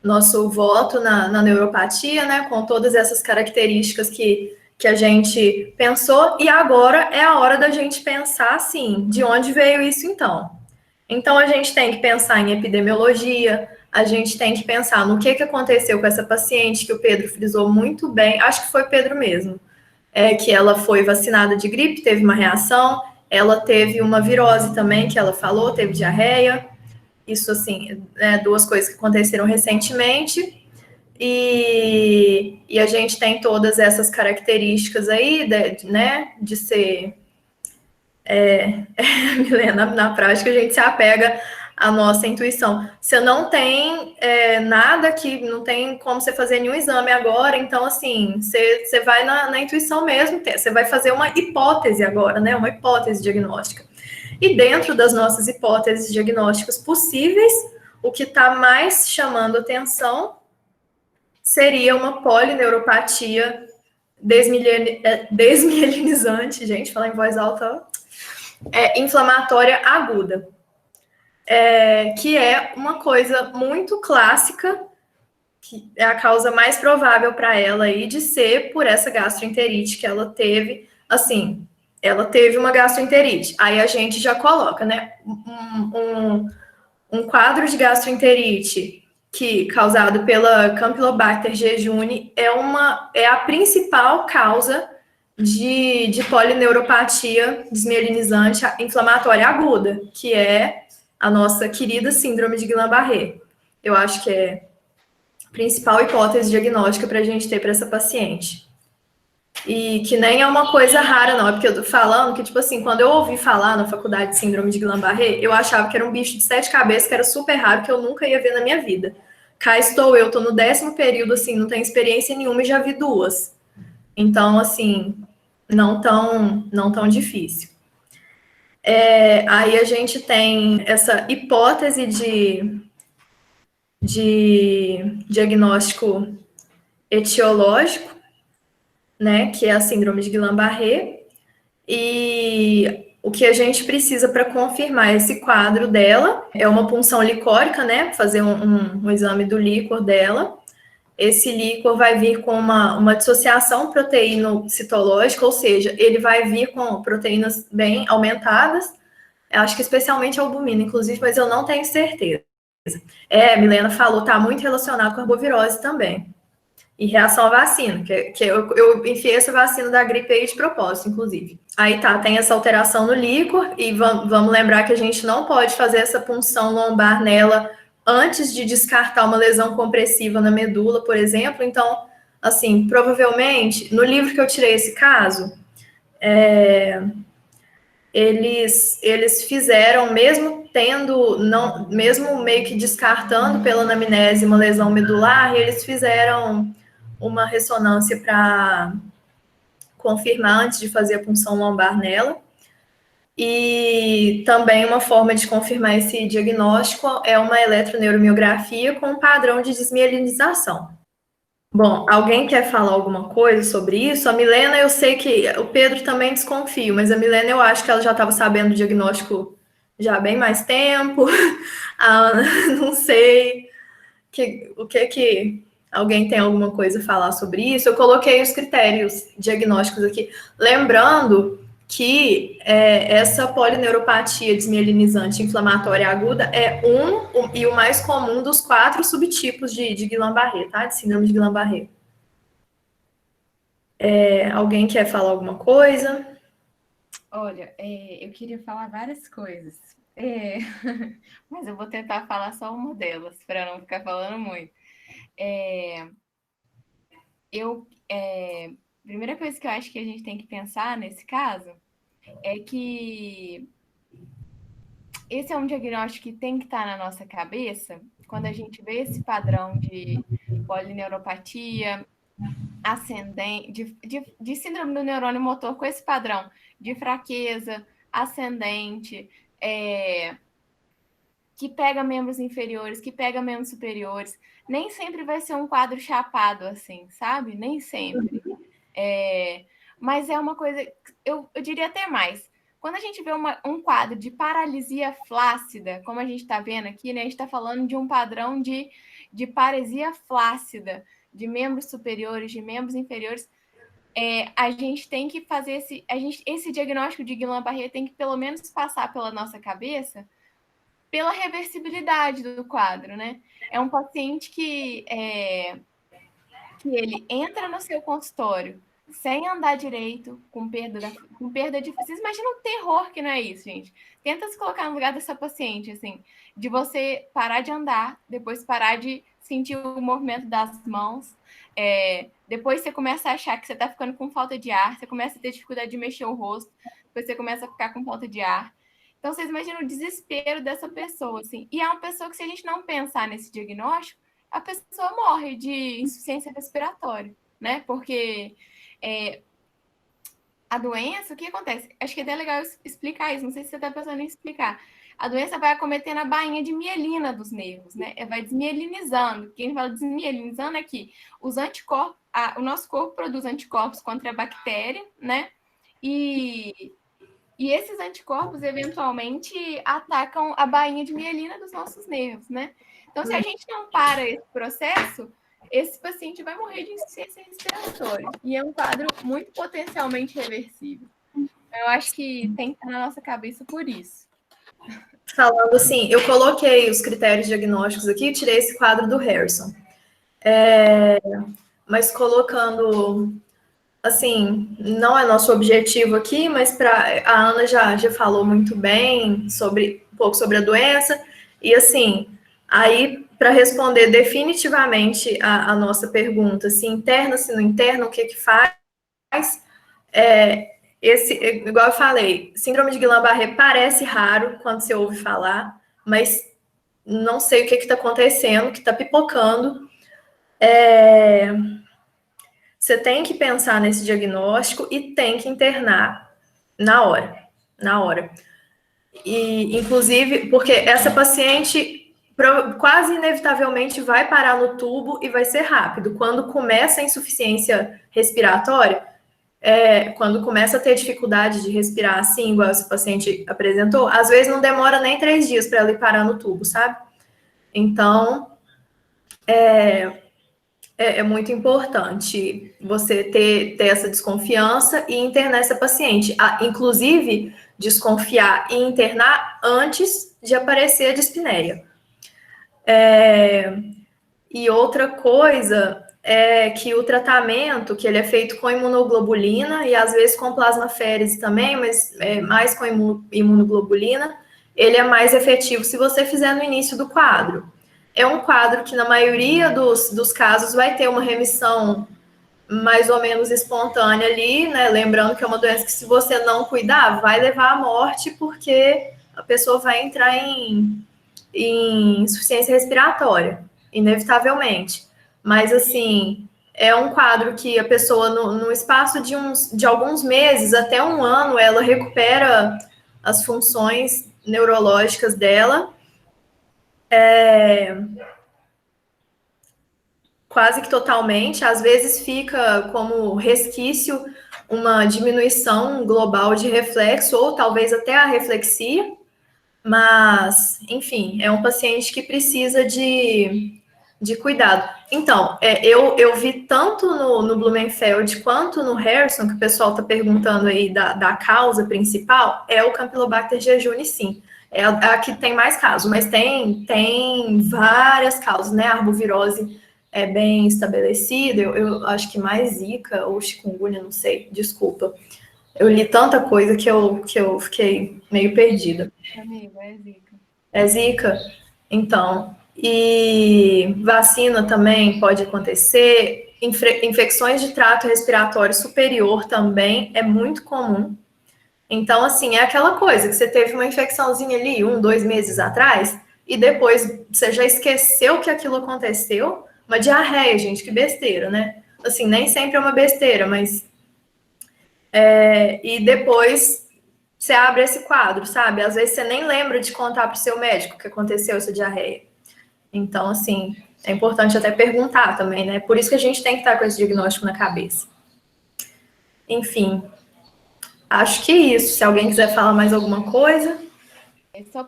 nosso voto na neuropatia, né? Com todas essas características que a gente pensou, e agora é a hora da gente pensar, assim, de onde veio isso então. Então, a gente tem que pensar em epidemiologia, a gente tem que pensar no que aconteceu com essa paciente, que o Pedro frisou muito bem, acho que foi Pedro mesmo, que ela foi vacinada de gripe, teve uma reação, ela teve uma virose também, que ela falou, teve diarreia, isso, assim, duas coisas que aconteceram recentemente, e a gente tem todas essas características aí, né, de ser... Milena, na prática, a gente se apega à nossa intuição. Você não tem nada que... Não tem como você fazer nenhum exame agora, então, assim, você vai na intuição mesmo, você vai fazer uma hipótese agora, né, uma hipótese diagnóstica. E dentro das nossas hipóteses diagnósticas possíveis, o que está mais chamando atenção seria uma polineuropatia desmielinizante, gente, falar em voz alta, inflamatória aguda, que é uma coisa muito clássica, que é a causa mais provável para ela aí de ser por essa gastroenterite que ela teve, assim, ela teve uma gastroenterite, aí a gente já coloca, né, um quadro de gastroenterite que causado pela Campylobacter jejuni é a principal causa de polineuropatia desmielinizante inflamatória aguda, que é a nossa querida síndrome de Guillain-Barré. Eu acho que é a principal hipótese diagnóstica para a gente ter para essa paciente. E que nem é uma coisa rara, não. É porque eu tô falando que, tipo assim, quando eu ouvi falar na faculdade de síndrome de Guillain-Barré, eu achava que era um bicho de 7 cabeças, que era super raro, que eu nunca ia ver na minha vida. Cá estou eu, tô no 10º período, assim, não tenho experiência nenhuma e já vi 2. Então, assim, não tão difícil. Aí a gente tem essa hipótese de diagnóstico etiológico, né, que é a síndrome de Guillain-Barré, e o que a gente precisa para confirmar esse quadro dela é uma punção licórica, né, fazer um exame do líquor dela. Esse líquor vai vir com uma dissociação proteíno-citológica, ou seja, ele vai vir com proteínas bem aumentadas, acho que especialmente a albumina, inclusive, mas eu não tenho certeza. A Milena falou, está muito relacionado com a arbovirose também. E reação à vacina, que eu enfiei essa vacina da gripe aí de propósito, inclusive. Aí tá, tem essa alteração no líquor, e vamos lembrar que a gente não pode fazer essa punção lombar nela antes de descartar uma lesão compressiva na medula, por exemplo. Então, assim, provavelmente, no livro que eu tirei esse caso, eles fizeram, mesmo tendo, não, mesmo meio que descartando pela anamnese uma lesão medular, eles fizeram uma ressonância para confirmar antes de fazer a punção lombar nela. E também uma forma de confirmar esse diagnóstico é uma eletroneuromiografia com padrão de desmielinização. Bom, alguém quer falar alguma coisa sobre isso? A Milena, eu sei que o Pedro também desconfio, mas a Milena, eu acho que ela já estava sabendo do diagnóstico já há bem mais tempo. A Ana, não sei. O que alguém tem alguma coisa a falar sobre isso? Eu coloquei os critérios diagnósticos aqui. Lembrando que essa polineuropatia desmielinizante inflamatória aguda é e o mais comum dos 4 subtipos de Guillain-Barré, tá? De síndrome de Guillain-Barré. Alguém quer falar alguma coisa? Olha, eu queria falar várias coisas, mas eu vou tentar falar só uma delas, para não ficar falando muito. Primeira coisa que eu acho que a gente tem que pensar nesse caso é que esse é um diagnóstico que tem que estar na nossa cabeça quando a gente vê esse padrão de polineuropatia ascendente, de síndrome do neurônio motor com esse padrão de fraqueza ascendente, que pega membros inferiores, que pega membros superiores. Nem sempre vai ser um quadro chapado assim, sabe? Nem sempre. Mas é uma coisa, eu diria até mais. Quando a gente vê um quadro de paralisia flácida, como a gente está vendo aqui, né? A gente está falando de um padrão de paresia flácida, de membros superiores, de membros inferiores. A gente tem que fazer esse diagnóstico de Guillain-Barré tem que pelo menos passar pela nossa cabeça pela reversibilidade do quadro, né? É um paciente que ele entra no seu consultório sem andar direito, com perda de... Vocês imaginam o terror que não é isso, gente? Tenta se colocar no lugar dessa paciente, assim, de você parar de andar, depois parar de sentir o movimento das mãos, depois você começa a achar que você está ficando com falta de ar, você começa a ter dificuldade de mexer o rosto, depois você começa a ficar com falta de ar. Então, vocês imaginam o desespero dessa pessoa, assim. E é uma pessoa que, se a gente não pensar nesse diagnóstico, a pessoa morre de insuficiência respiratória, né? Porque a doença, o que acontece? Acho que é até legal explicar isso, não sei se você está pensando em explicar. A doença vai acometendo a bainha de mielina dos nervos, né? Vai desmielinizando. Quem fala desmielinizando é que os anticorpos, o nosso corpo produz anticorpos contra a bactéria, né? E esses anticorpos, eventualmente, atacam a bainha de mielina dos nossos nervos, né? Então, se a gente não para esse processo, esse paciente vai morrer de insuficiência respiratória. E é um quadro muito potencialmente reversível. Eu acho que tem que estar na nossa cabeça por isso. Falando assim, eu coloquei os critérios diagnósticos aqui, tirei esse quadro do Harrison. Mas colocando assim, não é nosso objetivo aqui, mas a Ana já falou muito bem sobre um pouco sobre a doença, e assim, aí para responder definitivamente a nossa pergunta, se interna, se não interna, o que faz, igual eu falei, síndrome de Guillain-Barré parece raro quando você ouve falar, mas não sei o que está acontecendo, que está pipocando. Você tem que pensar nesse diagnóstico e tem que internar na hora, na hora. E, inclusive, porque essa paciente quase inevitavelmente vai parar no tubo e vai ser rápido. Quando começa a insuficiência respiratória, quando começa a ter dificuldade de respirar assim, igual esse paciente apresentou, às vezes não demora nem 3 dias para ela ir parar no tubo, sabe? Então, é muito importante você ter essa desconfiança e internar essa paciente. Inclusive, desconfiar e internar antes de aparecer a dispneia. E outra coisa é que o tratamento, que ele é feito com imunoglobulina e às vezes com plasmaférese também, mas mais com imunoglobulina, ele é mais efetivo se você fizer no início do quadro. É um quadro que, na maioria dos casos, vai ter uma remissão mais ou menos espontânea ali, né? Lembrando que é uma doença que, se você não cuidar, vai levar à morte, porque a pessoa vai entrar em insuficiência respiratória, inevitavelmente. Mas, assim, é um quadro que a pessoa, no espaço de alguns meses até um ano, ela recupera as funções neurológicas dela. Quase que totalmente, às vezes fica como resquício uma diminuição global de reflexo, ou talvez até a reflexia, mas, enfim, é um paciente que precisa de cuidado. Então, eu vi tanto no Blumenfeld quanto no Harrison, que o pessoal está perguntando aí da causa principal, é o Campylobacter jejuni, sim. É a que tem mais casos, mas tem várias causas, né? A arbovirose é bem estabelecida, eu acho que mais Zika ou chikungunya, não sei, desculpa. Eu li tanta coisa que eu fiquei meio perdida. Amigo, é Zika. É Zika? Então, e vacina também pode acontecer. Infecções de trato respiratório superior também é muito comum. Então, assim, é aquela coisa que você teve uma infecçãozinha ali 1, 2 meses atrás, e depois você já esqueceu que aquilo aconteceu. Uma diarreia, gente, que besteira, né? Assim, nem sempre é uma besteira, mas. E depois você abre esse quadro, sabe? Às vezes você nem lembra de contar para o seu médico que aconteceu essa diarreia. Então, assim, é importante até perguntar também, né? Por isso que a gente tem que estar com esse diagnóstico na cabeça. Enfim, acho que é isso. Se alguém quiser falar mais alguma coisa. Só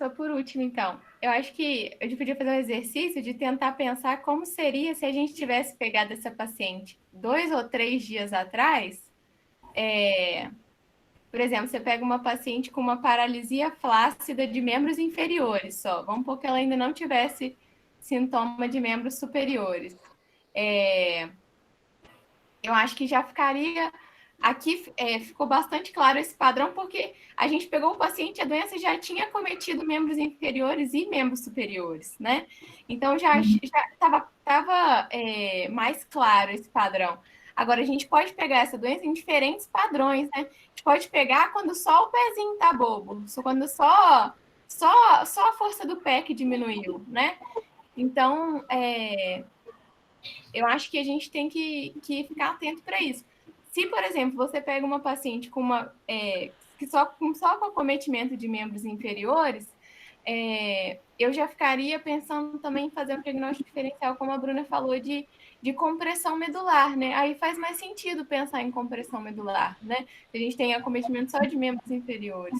por último, então. Eu acho que a gente podia fazer um exercício de tentar pensar como seria se a gente tivesse pegado essa paciente 2 ou 3 dias atrás. Por exemplo, você pega uma paciente com uma paralisia flácida de membros inferiores só. Vamos supor que ela ainda não tivesse sintoma de membros superiores. Eu acho que já ficaria... Aqui ficou bastante claro esse padrão, porque a gente pegou o paciente, a doença já tinha cometido membros inferiores e membros superiores, né? Então, já estava mais claro esse padrão. Agora, a gente pode pegar essa doença em diferentes padrões, né? A gente pode pegar quando só o pezinho tá bobo, quando só a força do pé que diminuiu, né? Então, eu acho que a gente tem que ficar atento para isso. Se, por exemplo, você pega uma paciente com só com acometimento de membros inferiores, eu já ficaria pensando também em fazer um diagnóstico diferencial, como a Bruna falou, de compressão medular, né? Aí faz mais sentido pensar em compressão medular, né? A gente tem acometimento só de membros inferiores.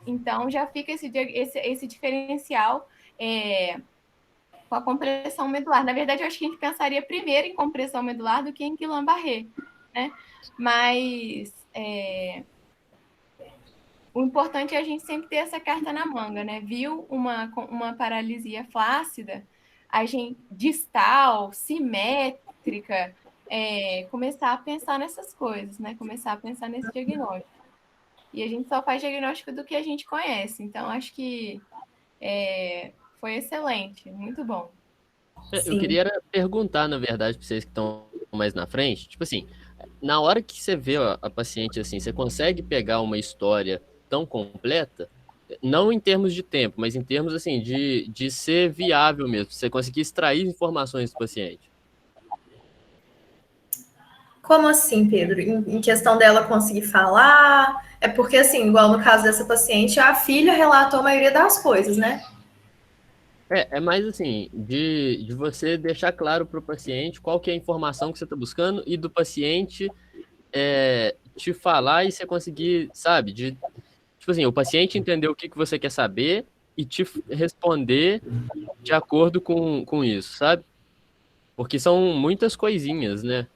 Então, já fica esse diferencial com a compressão medular. Na verdade, eu acho que a gente pensaria primeiro em compressão medular do que em Guillain-Barré, né? Mas o importante é a gente sempre ter essa carta na manga, né? Viu uma paralisia flácida, a gente distal, simétrica, começar a pensar nessas coisas, né? Começar a pensar nesse diagnóstico. E a gente só faz diagnóstico do que a gente conhece. Então, acho que foi excelente, muito bom. Eu Sim. queria era perguntar, na verdade, para vocês que estão mais na frente, tipo assim, na hora que você vê a paciente assim, você consegue pegar uma história tão completa, não em termos de tempo, mas em termos assim de ser viável mesmo, você conseguir extrair informações do paciente. Como assim, Pedro? Em questão dela conseguir falar? É porque, assim, igual no caso dessa paciente, a filha relatou a maioria das coisas, né? É mais assim, de você deixar claro para o paciente qual que é a informação que você está buscando e do paciente te falar e você conseguir, sabe, tipo assim, o paciente entender o que que você quer saber e responder de acordo com isso, sabe? Porque são muitas coisinhas, né?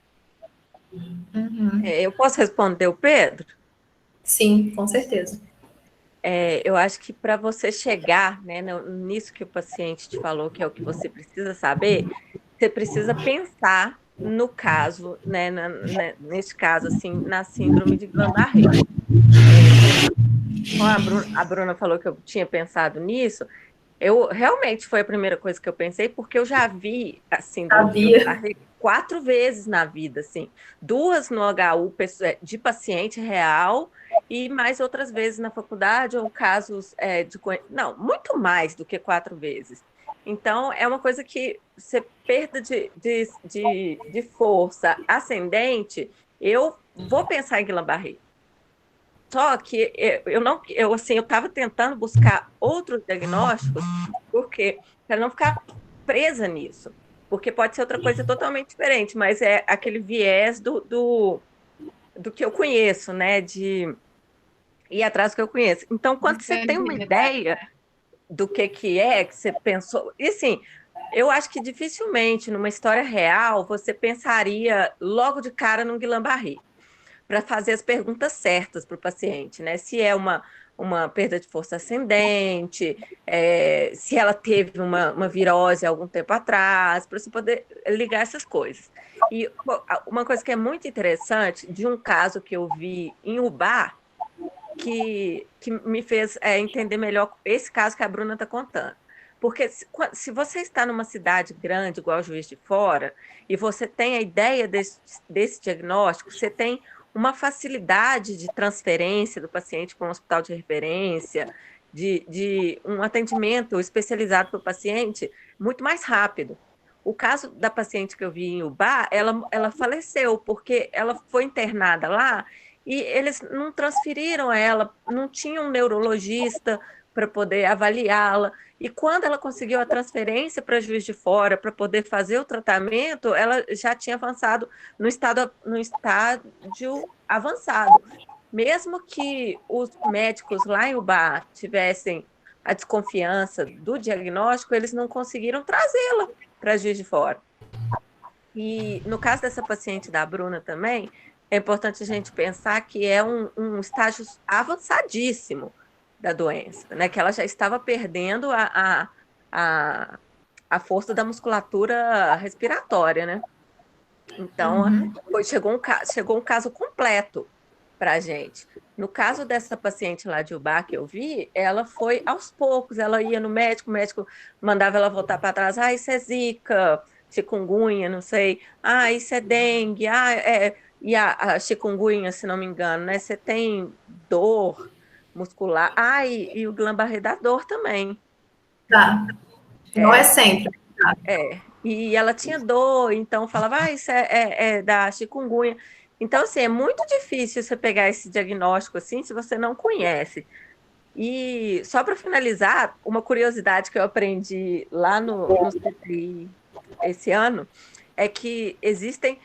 Uhum. Eu posso responder o Pedro? Sim, com certeza. Eu acho que para você chegar, né, nisso que o paciente te falou, que é o que você precisa saber, você precisa pensar no caso, né, neste caso, assim, na síndrome de Guillain-Barré. Como a Bruna falou que eu tinha pensado nisso, eu realmente foi a primeira coisa que eu pensei, porque eu já vi a síndrome de Sabia. Guillain-Barré 4 vezes na vida, assim, 2 no HU de paciente real e mais outras vezes na faculdade ou casos não, muito mais do que 4 vezes. Então, é uma coisa que você perda de força ascendente, eu vou pensar em Guillain-Barré. Só que eu não, eu assim, eu estava tentando buscar outros diagnósticos, porque para não ficar presa nisso, porque pode ser outra coisa totalmente diferente, mas é aquele viés do que eu conheço, né? De ir atrás do que eu conheço. Então, quando você tem uma ideia do que você pensou, e assim, eu acho que dificilmente numa história real você pensaria logo de cara no Guillain-Barré para fazer as perguntas certas para o paciente, né? Se é uma perda de força ascendente, se ela teve uma virose há algum tempo atrás, para você poder ligar essas coisas. E uma coisa que é muito interessante de um caso que eu vi em Ubá, que me fez entender melhor esse caso que a Bruna está contando. Porque se você está numa cidade grande, igual Juiz de Fora, e você tem a ideia desse diagnóstico, você tem uma facilidade de transferência do paciente para um hospital de referência, de um atendimento especializado para o paciente muito mais rápido. O caso da paciente que eu vi em Ubá, ela faleceu porque ela foi internada lá e eles não transferiram ela, não tinha um neurologista para poder avaliá-la. E quando ela conseguiu a transferência para Juiz de Fora para poder fazer o tratamento, ela já tinha avançado no estágio avançado. Mesmo que os médicos lá em Ubá tivessem a desconfiança do diagnóstico, eles não conseguiram trazê-la para Juiz de Fora. E no caso dessa paciente da Bruna também, é importante a gente pensar que é um estágio avançadíssimo da doença, né? Que ela já estava perdendo a força da musculatura respiratória, né? Então, chegou um caso completo para a gente. No caso dessa paciente lá de Ubá que eu vi, ela foi aos poucos, ela ia no médico, o médico mandava ela voltar para trás, isso é zika, chikungunya, não sei, isso é dengue, e a chikungunya, se não me engano, né? Você tem dor muscular, e o Guillain-Barré dá dor também. Tá. Não é sempre. E ela tinha dor, então falava, isso é da chikungunya. Então, assim, é muito difícil você pegar esse diagnóstico assim, se você não conhece. E só para finalizar, uma curiosidade que eu aprendi lá no CTI esse ano é que existem,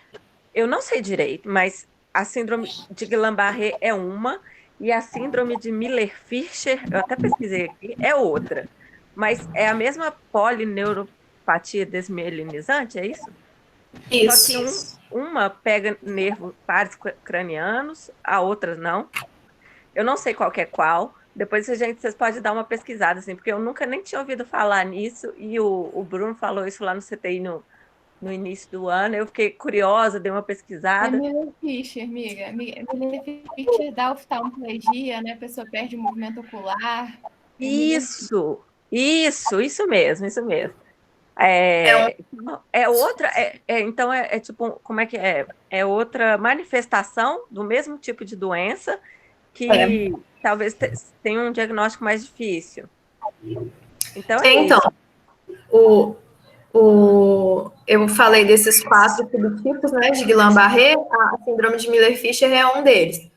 eu não sei direito, mas a síndrome de Guillain-Barré é uma e a síndrome de Miller-Fischer, eu até pesquisei aqui, é outra. Mas é a mesma polineuropatia desmielinizante, é isso? Só que Isso. uma pega nervos pares cranianos, a outra não. Eu não sei qual que é qual. Depois vocês podem dar uma pesquisada, assim, porque eu nunca nem tinha ouvido falar nisso, e o Bruno falou isso lá no CTI no início do ano. Eu fiquei curiosa, dei uma É pesquisada. Miller Fisher, amiga. Miller Fischer dá oftalmoplegia, né? A pessoa perde o movimento ocular. É Miller Fischer. Isso mesmo, isso mesmo. É um, É outra, então é tipo, como é que é? É outra manifestação do mesmo tipo de doença é. que talvez tenha um diagnóstico mais difícil. Então é Então, isso. o, eu falei desses 4 subtipos, né, de Guillain-Barré, a síndrome de Miller-Fisher é um deles.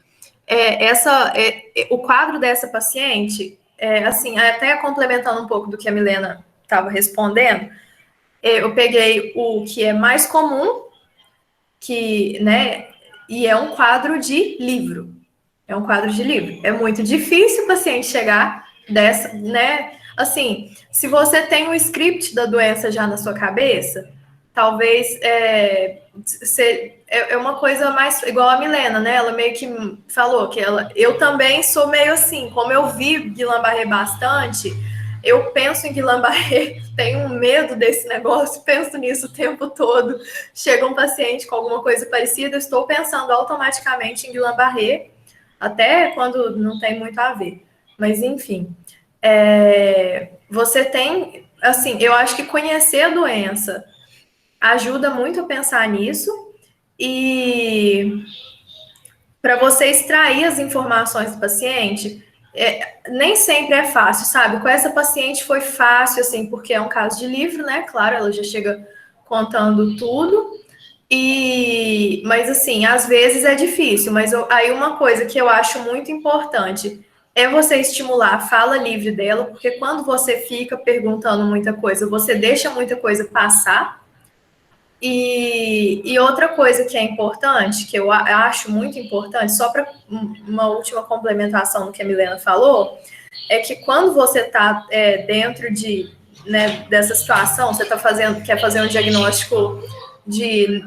O quadro dessa paciente, assim, até complementando um pouco do que a Milena estava respondendo, eu peguei o que é mais comum, que, né, e é um quadro de livro. É um quadro de livro. É muito difícil o paciente chegar dessa, né? Assim, se você tem o script da doença já na sua cabeça, talvez é uma coisa mais igual a Milena, né? Ela meio que falou que eu também sou meio assim, como eu vi Guillain-Barré bastante, eu penso em Guillain-Barré, tenho um medo desse negócio, penso nisso o tempo todo. Chega um paciente com alguma coisa parecida, eu estou pensando automaticamente em Guillain-Barré, até quando não tem muito a ver. Mas, enfim, você tem, assim, eu acho que conhecer a doença ajuda muito a pensar nisso e para você extrair as informações do paciente, nem sempre é fácil, sabe? Com essa paciente foi fácil, assim, porque é um caso de livro, né? Claro, ela já chega contando tudo, mas assim, às vezes é difícil, mas aí uma coisa que eu acho muito importante é você estimular a fala livre dela, porque quando você fica perguntando muita coisa, você deixa muita coisa passar. E outra coisa que é importante, que eu acho muito importante, só para uma última complementação do que a Milena falou, é que quando você está dentro dessa situação, você quer fazer um diagnóstico de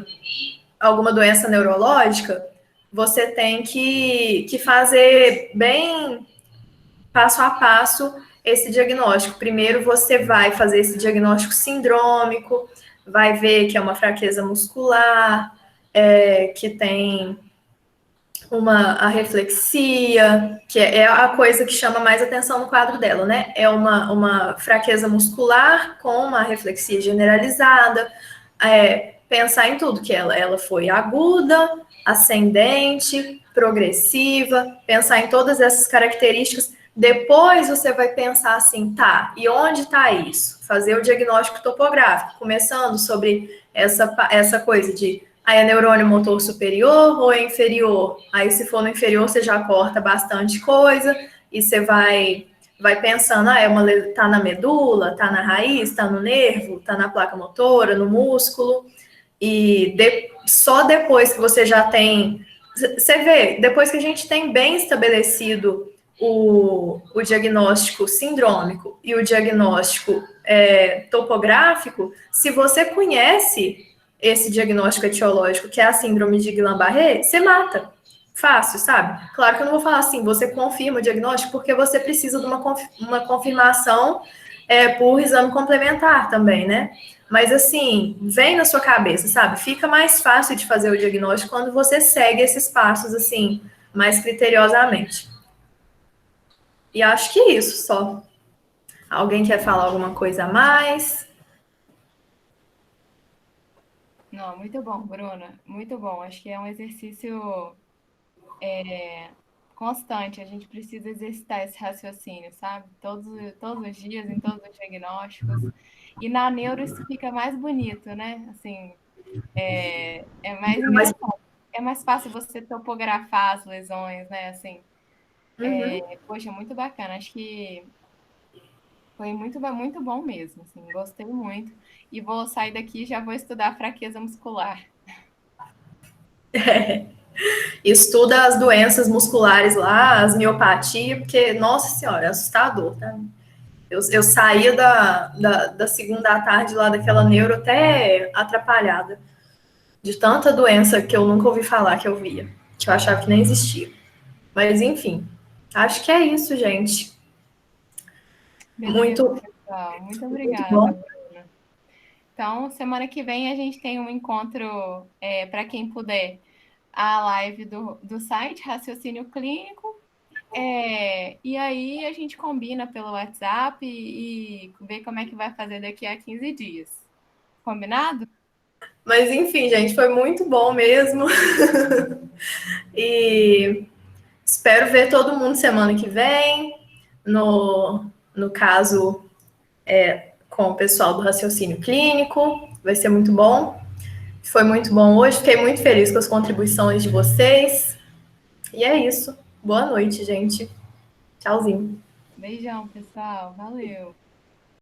alguma doença neurológica, você tem que fazer bem passo a passo esse diagnóstico. Primeiro você vai fazer esse diagnóstico sindrômico, vai ver que é uma fraqueza muscular, que tem a reflexia, que é a coisa que chama mais atenção no quadro dela, né? É uma fraqueza muscular com uma reflexia generalizada, pensar em tudo, que ela foi aguda, ascendente, progressiva, pensar em todas essas características. Depois você vai pensar assim, tá, e onde está isso? Fazer o diagnóstico topográfico, começando sobre essa coisa de é neurônio motor superior ou é inferior? Aí, se for no inferior, você já corta bastante coisa e você vai pensando, tá na medula, tá na raiz, tá no nervo, tá na placa motora, no músculo. E só depois que você já tem... Você vê, depois que a gente tem bem estabelecido o diagnóstico sindrômico e o diagnóstico topográfico, se você conhece esse diagnóstico etiológico, que é a síndrome de Guillain-Barré, você mata. Fácil, sabe? Claro que eu não vou falar assim, você confirma o diagnóstico, porque você precisa de uma confirmação por exame complementar também, né? Mas assim, vem na sua cabeça, sabe? Fica mais fácil de fazer o diagnóstico quando você segue esses passos, assim, mais criteriosamente. E acho que isso só. Alguém quer falar alguma coisa a mais? Não, muito bom, Bruna. Muito bom. Acho que é um exercício constante. A gente precisa exercitar esse raciocínio, sabe? Todos os dias, em todos os diagnósticos. E na neuro isso fica mais bonito, né? Assim, é mais Mas, engraçado. É mais fácil você topografar as lesões, né? Assim, poxa, muito bacana. Acho que foi muito bom mesmo, assim, gostei muito. E vou sair daqui e já vou estudar fraqueza muscular. estuda as doenças musculares lá, as miopatias, porque, nossa senhora, é assustador, tá? Eu saía da segunda à tarde lá daquela neuro até atrapalhada, de tanta doença que eu nunca ouvi falar que eu via, que eu achava que nem existia. Mas, enfim, acho que é isso, gente. Beleza, Muito, pessoal. Muito muito obrigada, bom. Bruna. Então, semana que vem a gente tem um encontro, para quem puder, a live do site Raciocínio Clínico. E aí a gente combina pelo WhatsApp e vê como é que vai fazer daqui a 15 dias. Combinado? Mas enfim, gente, foi muito bom mesmo. E espero ver todo mundo semana que vem. No caso, com o pessoal do raciocínio clínico. Vai ser muito bom. Foi muito bom hoje. Fiquei muito feliz com as contribuições de vocês. E é isso. Boa noite, gente. Tchauzinho. Beijão, pessoal. Valeu.